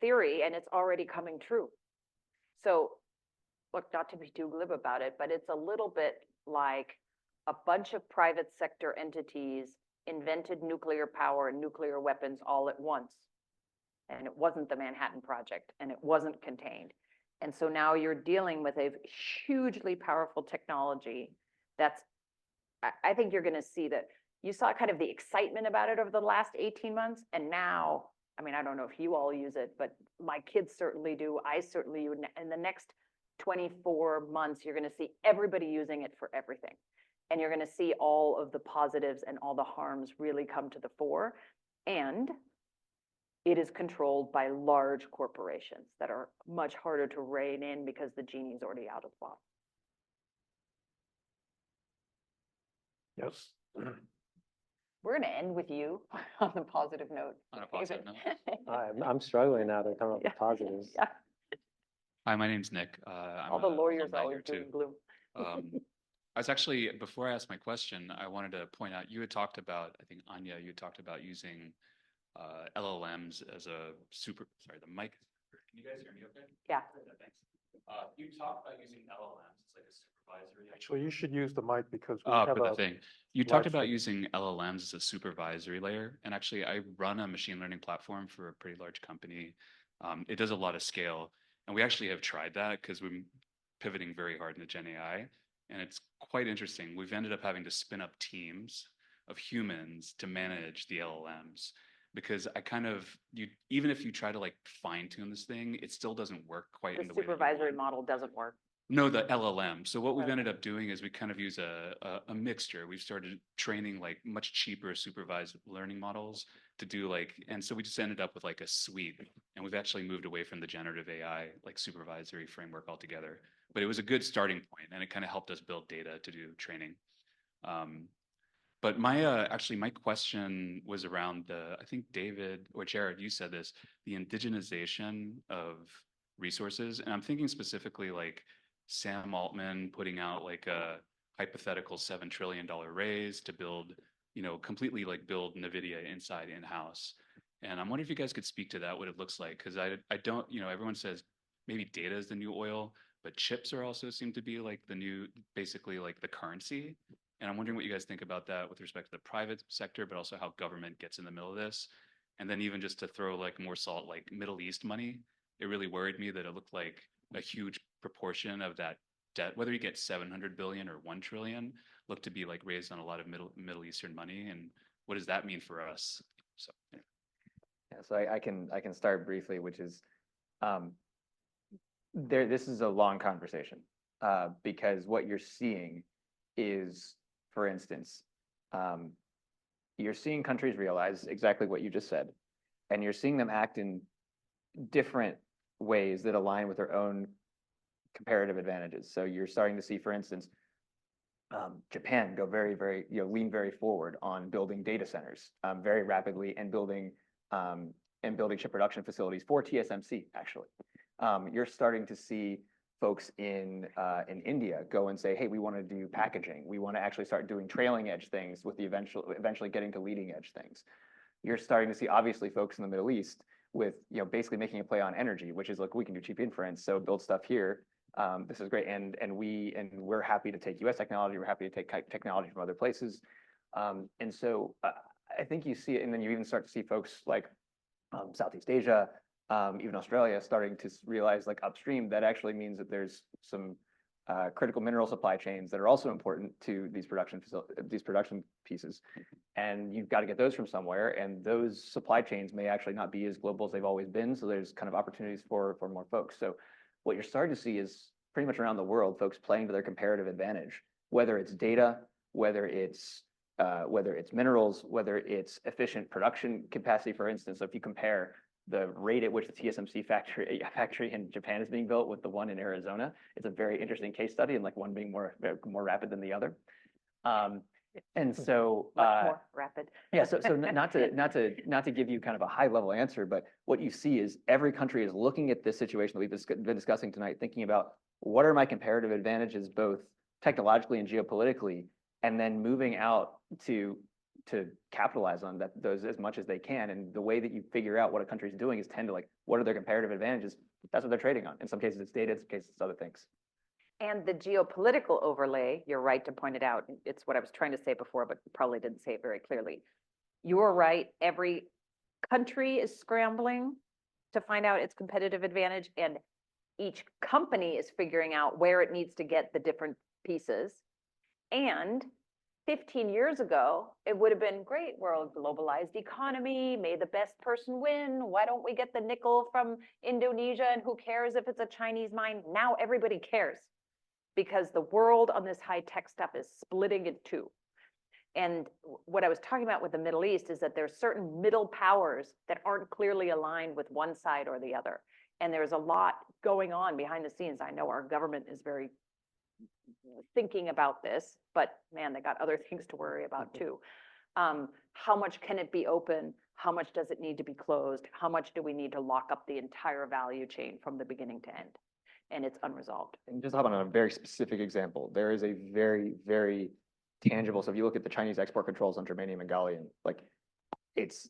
theory, and it's already coming true. So, look, not to be too glib about it, but it's a little bit like a bunch of private sector entities invented nuclear power and nuclear weapons all at once. And it wasn't the Manhattan Project, and it wasn't contained. And so now you're dealing with a hugely powerful technology that's, I think you're gonna see that, you saw kind of the excitement about it over the last 18 months, and now, I mean, I don't know if you all use it, but my kids certainly do, I certainly do. In the next 24 months, you're gonna see everybody using it for everything. And you're gonna see all of the positives and all the harms really come to the fore. And it is controlled by large corporations that are much harder to rein in because the genie's already out of the bottle. Yes. We're gonna end with you on the positive note. On a positive David. I'm struggling now to come up Yeah. with positives. Yeah, Hi, my name's Nick. I'm all the a lawyers alumni always here doom too. and gloom. I was actually, before I asked my question, I wanted to point out, you had talked about, I think Anya, you had talked about using LLMs as a sorry, the mic. Can you guys hear me okay? Yeah. Thanks. You talked about using LLMs as like a supervisory. Actually, you should use the mic because we Oh, have for the a, thing. You live talked about stream. using LLMs as a supervisory layer, and actually I run a machine learning platform for a pretty large company. It does a lot of scale, and we actually have tried that because we're pivoting very hard into Gen AI, and it's quite interesting. We've ended up having to spin up teams of humans to manage the LLMs because even if you try to like fine tune this thing, it still doesn't work quite The in the way that you supervisory want. model doesn't work. No, the LLM. So what we've Okay. ended up doing is we kind of use a mixture. We've started training like much cheaper supervised learning models to do and so we just ended up with like a suite, and we've actually moved away from the generative AI like supervisory framework altogether. But it was a good starting point, and it kind of helped us build data to do training. But my question was around I think David or Jared, you said this, the indigenization of resources, and I'm thinking specifically like Sam Altman putting out like a hypothetical $7 trillion raise to build, completely like build NVIDIA inside in-house. And I'm wondering if you guys could speak to that, what it looks like, because I don't, everyone says maybe data is the new oil, but chips are also seem to be like the new, basically like the currency. And I'm wondering what you guys think about that with respect to the private sector, but also how government gets in the middle of this. And then even just to throw like more salt, like Middle East money, it really worried me that it looked like a huge proportion of that debt, whether you get 700 billion or 1 trillion, looked to be like raised on a lot of Middle Eastern money. And what does that mean for us? So yeah. Yeah, so I can start briefly, which is this is a long conversation because what you're seeing is, for instance, you're seeing countries realize exactly what you just said, and you're seeing them act in different ways that align with their own comparative advantages. So you're starting to see, for instance, Japan go very, very, lean very forward on building data centers very rapidly and building chip production facilities for TSMC, actually. You're starting to see folks in India go and say, hey, we want to do packaging. We want to actually start doing trailing edge things with the eventually getting to leading edge things. You're starting to see, obviously, folks in the Middle East with, basically making a play on energy, which is, look, we can do cheap inference, so build stuff here. This is great, and we're happy to take U.S. technology. We're happy to take technology from other places, and so I think you see it, and then you even start to see folks like Southeast Asia, even Australia, starting to realize, like upstream, that actually means that there's some critical mineral supply chains that are also important to these production pieces, and you've got to get those from somewhere. And those supply chains may actually not be as global as they've always been. So there's kind of opportunities for more folks. So what you're starting to see is pretty much around the world, folks playing to their comparative advantage, whether it's data, whether it's minerals, whether it's efficient production capacity, for instance. So if you compare the rate at which the TSMC factory in Japan is being built with the one in Arizona, it's a very interesting case study, and like one being more rapid than the other. And so Much more rapid. yeah, so not to give you kind of a high level answer, but what you see is every country is looking at this situation that we've been discussing tonight, thinking about what are my comparative advantages, both technologically and geopolitically, and then moving out to capitalize on those as much as they can. And the way that you figure out what a country is doing is tend to like, what are their comparative advantages? That's what they're trading on. In some cases, it's data. In some cases, it's other things. And the geopolitical overlay, you're right to point it out. It's what I was trying to say before, but probably didn't say it very clearly. You're right. Every country is scrambling to find out its competitive advantage, and each company is figuring out where it needs to get the different pieces. And 15 years ago, it would have been great. We're a globalized economy. May the best person win. Why don't we get the nickel from Indonesia? And who cares if it's a Chinese mine? Now everybody cares because the world on this high tech stuff is splitting in two. And what I was talking about with the Middle East is that there's certain middle powers that aren't clearly aligned with one side or the other. And there's a lot going on behind the scenes. I know our government is very thinking about this, but man, they got other things to worry about too. How much can it be open? How much does it need to be closed? How much do we need to lock up the entire value chain from the beginning to end? And it's unresolved. And just hop on a very specific example, there is a very, very tangible, so if you look at the Chinese export controls on germanium and gallium, like it's,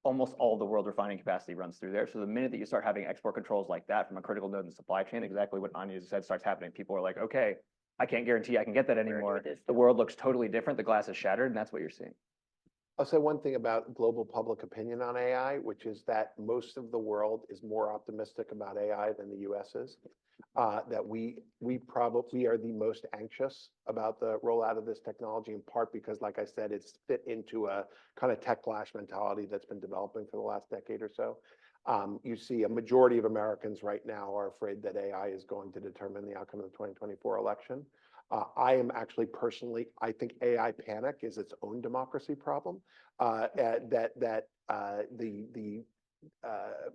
almost all the world refining capacity runs through there. So the minute that you start having export controls like that from a critical node in the supply chain, exactly what Anya said starts happening. People are like, okay, I can't guarantee I can get that anymore. The world looks totally different. The glass is shattered, and that's what you're seeing. I'll say one thing about global public opinion on AI, which is that most of the world is more optimistic about AI than the US is. That we probably are the most anxious about the rollout of this technology, in part because, like I said, it's fit into a kind of techlash mentality that's been developing for the last decade or so. You see a majority of Americans right now are afraid that AI is going to determine the outcome of the 2024 election. I am actually personally, I think AI panic is its own democracy problem. The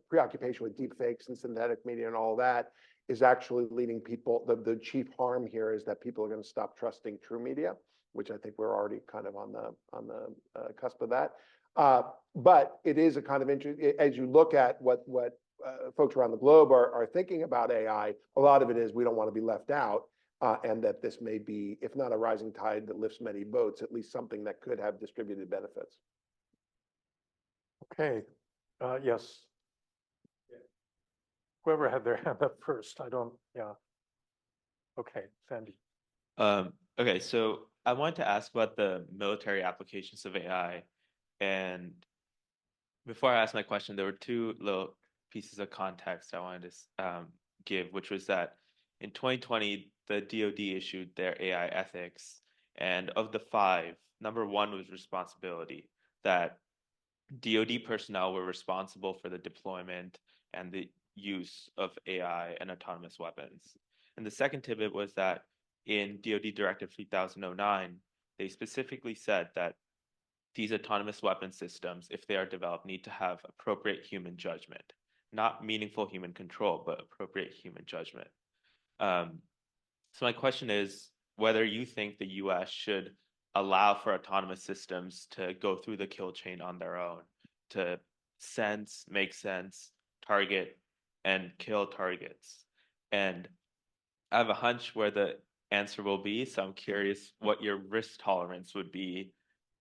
preoccupation with deep fakes and synthetic media and all that is actually leading people, the chief harm here is that people are going to stop trusting true media, which I think we're already kind of on the cusp of that. But it is a kind of interesting, as you look at what folks around the globe are thinking about AI, a lot of it is we don't want to be left out. And that this may be, if not a rising tide that lifts many boats, at least something that could have distributed benefits. Okay, yes. Whoever had their hand up first, yeah. Okay, Sandy. Okay, so I wanted to ask about the military applications of AI. And before I ask my question, there were two little pieces of context I wanted to give, which was that in 2020, the DoD issued their AI ethics. And of the 5, number 1 was responsibility, that DoD personnel were responsible for the deployment and the use of AI and autonomous weapons. And the second tidbit was that in DoD Directive 3009, they specifically said that these autonomous weapon systems, if they are developed, need to have appropriate human judgment, not meaningful human control, but appropriate human judgment. So my question is whether you think the US should allow for autonomous systems to go through the kill chain on their own, to sense, make sense, target, and kill targets. And I have a hunch where the answer will be, so I'm curious what your risk tolerance would be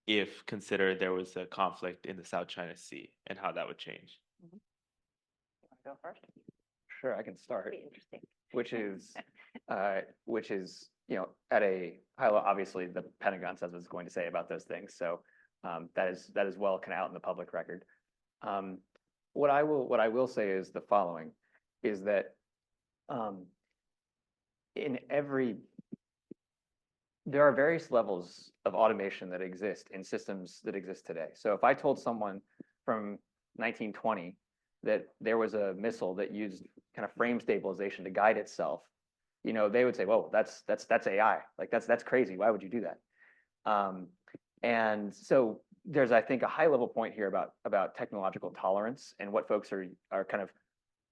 if considered there was a conflict in the South China Sea and how that would change. You want to go first? Sure, I can start. Be interesting. Which is, at a high level, obviously the Pentagon says what it's going to say about those things. So that is well kind of out in the public record. What I will say is the following, is that there are various levels of automation that exist in systems that exist today. So if I told someone from 1920 that there was a missile that used kind of frame stabilization to guide itself, they would say, "Whoa, that's AI. Like that's crazy. Why would you do that?" And so there's, I think, a high level point here about technological tolerance and what folks are kind of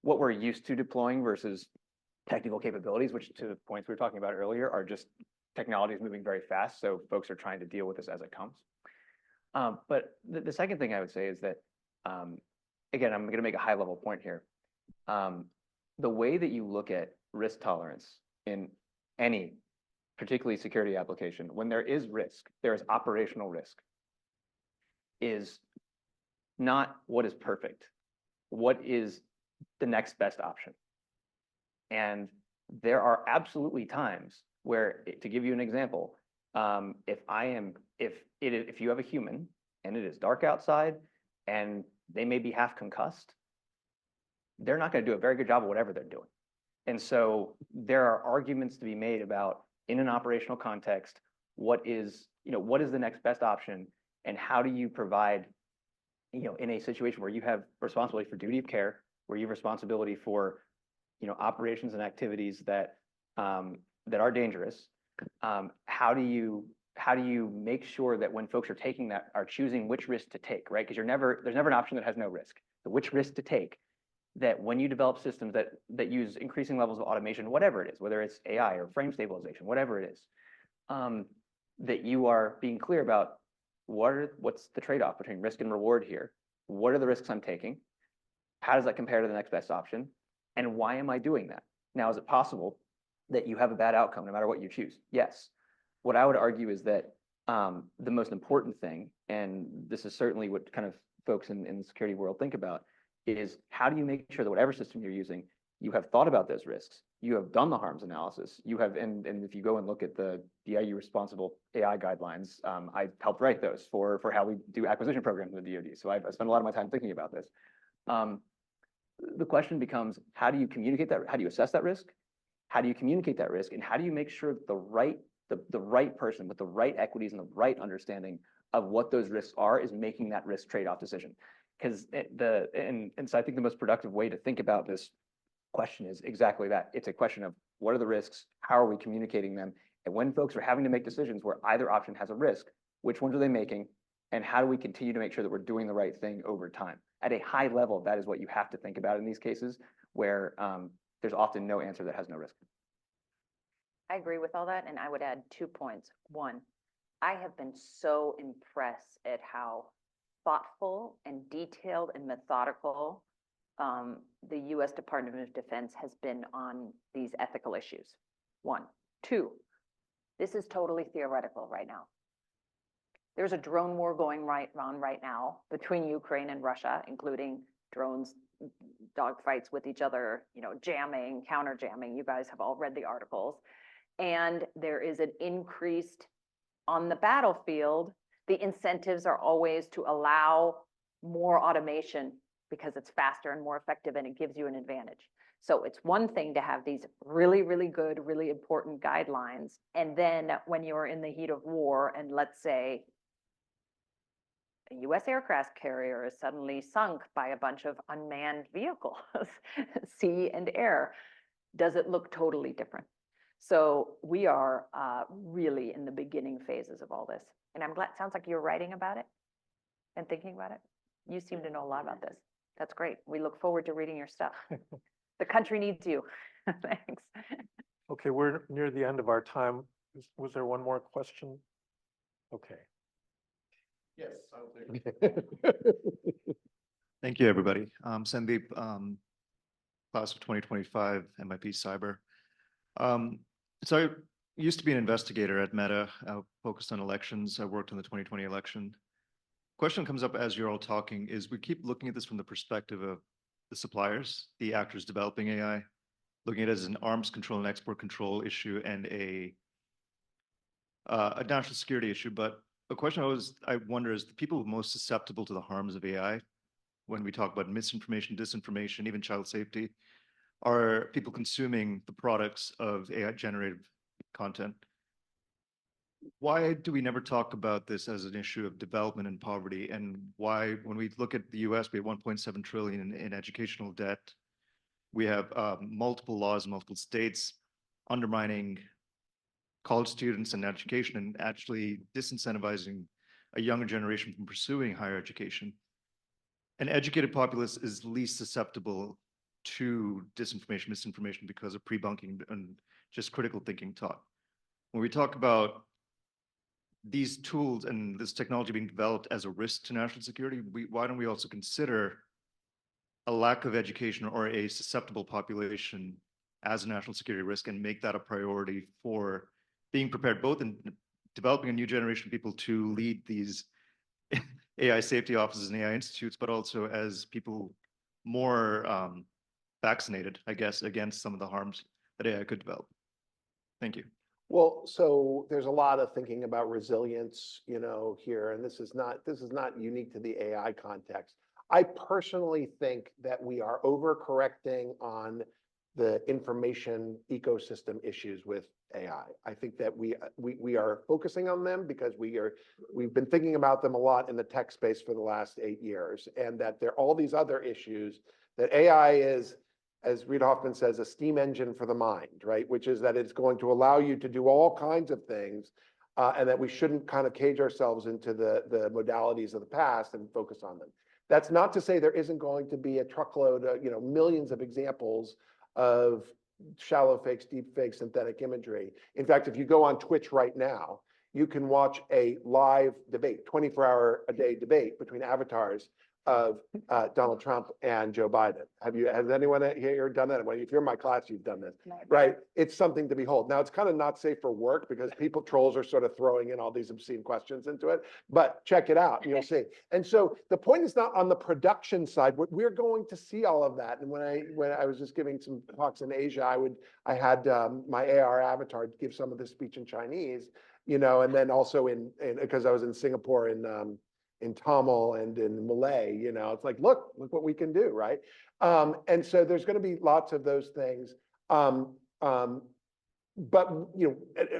what we're used to deploying versus technical capabilities, which to the points we were talking about earlier are just technology is moving very fast. So folks are trying to deal with this as it comes. But the second thing I would say is that, again, I'm going to make a high level point here. The way that you look at risk tolerance in any particularly security application, when there is risk, there is operational risk, is not what is perfect, what is the next best option. And there are absolutely times where, to give you an example, if you have a human and it is dark outside and they may be half concussed, they're not going to do a very good job of whatever they're doing. And so there are arguments to be made about, in an operational context, what is the next best option, and how do you provide, in a situation where you have responsibility for duty of care, where you have responsibility for, operations and activities that are dangerous. How do you make sure that when folks are choosing which risk to take, right? Because there's never an option that has no risk. So which risk to take, that when you develop systems that use increasing levels of automation, whatever it is, whether it's AI or frame stabilization, whatever it is, that you are being clear about what's the trade-off between risk and reward here? What are the risks I'm taking? How does that compare to the next best option? And why am I doing that? Now, is it possible that you have a bad outcome no matter what you choose? Yes. What I would argue is that the most important thing, and this is certainly what kind of folks in the security world think about, is how do you make sure that whatever system you're using, you have thought about those risks, you have done the harms analysis, and if you go and look at the DIU responsible AI guidelines, I helped write those for how we do acquisition programs in the DoD. So I spent a lot of my time thinking about this. The question becomes, how do you communicate that? How do you assess that risk? How do you communicate that risk? And how do you make sure that the right person with the right equities and the right understanding of what those risks are is making that risk trade-off decision? Because so I think the most productive way to think about this question is exactly that. It's a question of, what are the risks? How are we communicating them? And when folks are having to make decisions where either option has a risk, which ones are they making? And how do we continue to make sure that we're doing the right thing over time? At a high level, that is what you have to think about in these cases, where there's often no answer that has no risk. I agree with all that, and I would add 2 points. One, I have been so impressed at how thoughtful and detailed and methodical the U.S. Department of Defense has been on these ethical issues. 1. 2, this is totally theoretical right now. There's a drone war going on right now between Ukraine and Russia, including drones, dogfights with each other, jamming, counter jamming. You guys have all read the articles. And there is an increased on the battlefield. The incentives are always to allow more automation because it's faster and more effective and it gives you an advantage. So it's one thing to have these really, really good, really important guidelines. And then when you're in the heat of war, and let's say a US aircraft carrier is suddenly sunk by a bunch of unmanned vehicles, sea and air, does it look totally different? So we are really in the beginning phases of all this. And I'm glad, sounds like you're writing about it and thinking about it. You seem to know a lot about this. That's great. We look forward to reading your stuff. The country needs you. Thanks. Okay, we're near the end of our time. Was there one more question? Okay. Yes. Thank you, everybody. Sandeep, class of 2025, MIP Cyber. So I used to be an investigator at Meta, focused on elections. I worked on the 2020 election. Question comes up as you're all talking is, we keep looking at this from the perspective of the suppliers, the actors developing AI, looking at it as an arms control and export control issue and a national security issue. But a question I wonder is, the people most susceptible to the harms of AI, when we talk about misinformation, disinformation, even child safety, are people consuming the products of AI generated content. Why do we never talk about this as an issue of development and poverty? And why, when we look at the US, we have 1.7 trillion in educational debt. We have multiple laws in multiple states undermining college students and education, and actually disincentivizing a younger generation from pursuing higher education. An educated populace is least susceptible to disinformation, misinformation, because of pre-bunking and just critical thinking taught. When we talk about these tools and this technology being developed as a risk to national security, why don't we also consider a lack of education or a susceptible population as a national security risk, and make that a priority for being prepared, both in developing a new generation of people to lead these AI safety offices and AI institutes, but also as people more vaccinated, I guess, against some of the harms that AI could develop. Thank you. Well, so there's a lot of thinking about resilience, here, and this is not unique to the AI context. I personally think that we are overcorrecting on the information ecosystem issues with AI. I think that we are focusing on them because we've been thinking about them a lot in the tech space for the last 8 years, and that there are all these other issues that AI is, as Reid Hoffman says, a steam engine for the mind, right? Which is that it's going to allow you to do all kinds of things, and that we shouldn't kind of cage ourselves into the modalities of the past and focus on them. That's not to say there isn't going to be a truckload, millions of examples of shallow fakes, deep fakes, synthetic imagery. In fact, if you go on Twitch right now, you can watch a live debate, 24-hour-a-day debate between avatars of Donald Trump and Joe Biden. Has anyone here done that? Well, if you're in my class, you've done this, right? It's something to behold. Now, it's kind of not safe for work because trolls are sort of throwing in all these obscene questions into it, but check it out and you'll see. And so the point is not on the production side. We're going to see all of that. And when I was just giving some talks in Asia, I had my AR avatar give some of the speech in Chinese, and then also because I was in Singapore in Tamil and in Malay, it's like, look what we can do, right? And so there's going to be lots of those things. But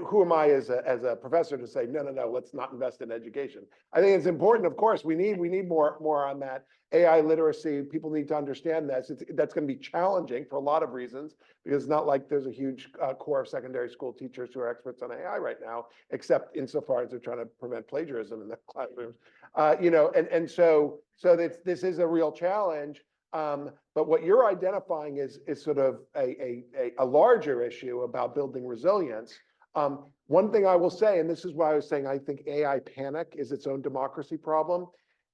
who am I as a professor to say, no, let's not invest in education? I think it's important, of course, we need more on that. AI literacy, people need to understand this. That's going to be challenging for a lot of reasons, because it's not like there's a huge core of secondary school teachers who are experts on AI right now, except insofar as they're trying to prevent plagiarism in the classrooms. And so this is a real challenge. But what you're identifying is sort of a larger issue about building resilience. One thing I will say, and this is why I was saying I think AI panic is its own democracy problem.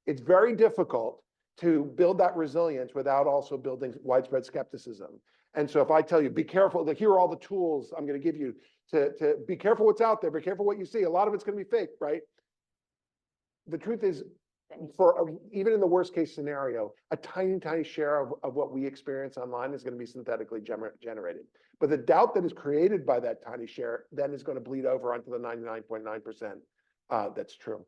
It's very difficult to build that resilience without also building widespread skepticism. And so if I tell you, be careful, here are all the tools I'm going to give you to be careful what's out there, be careful what you see. A lot of it's going to be fake, right? The truth is, even in the worst case scenario, a tiny share of what we experience online is going to be synthetically generated. But the doubt that is created by that tiny share then is going to bleed over onto the 99.9% that's true.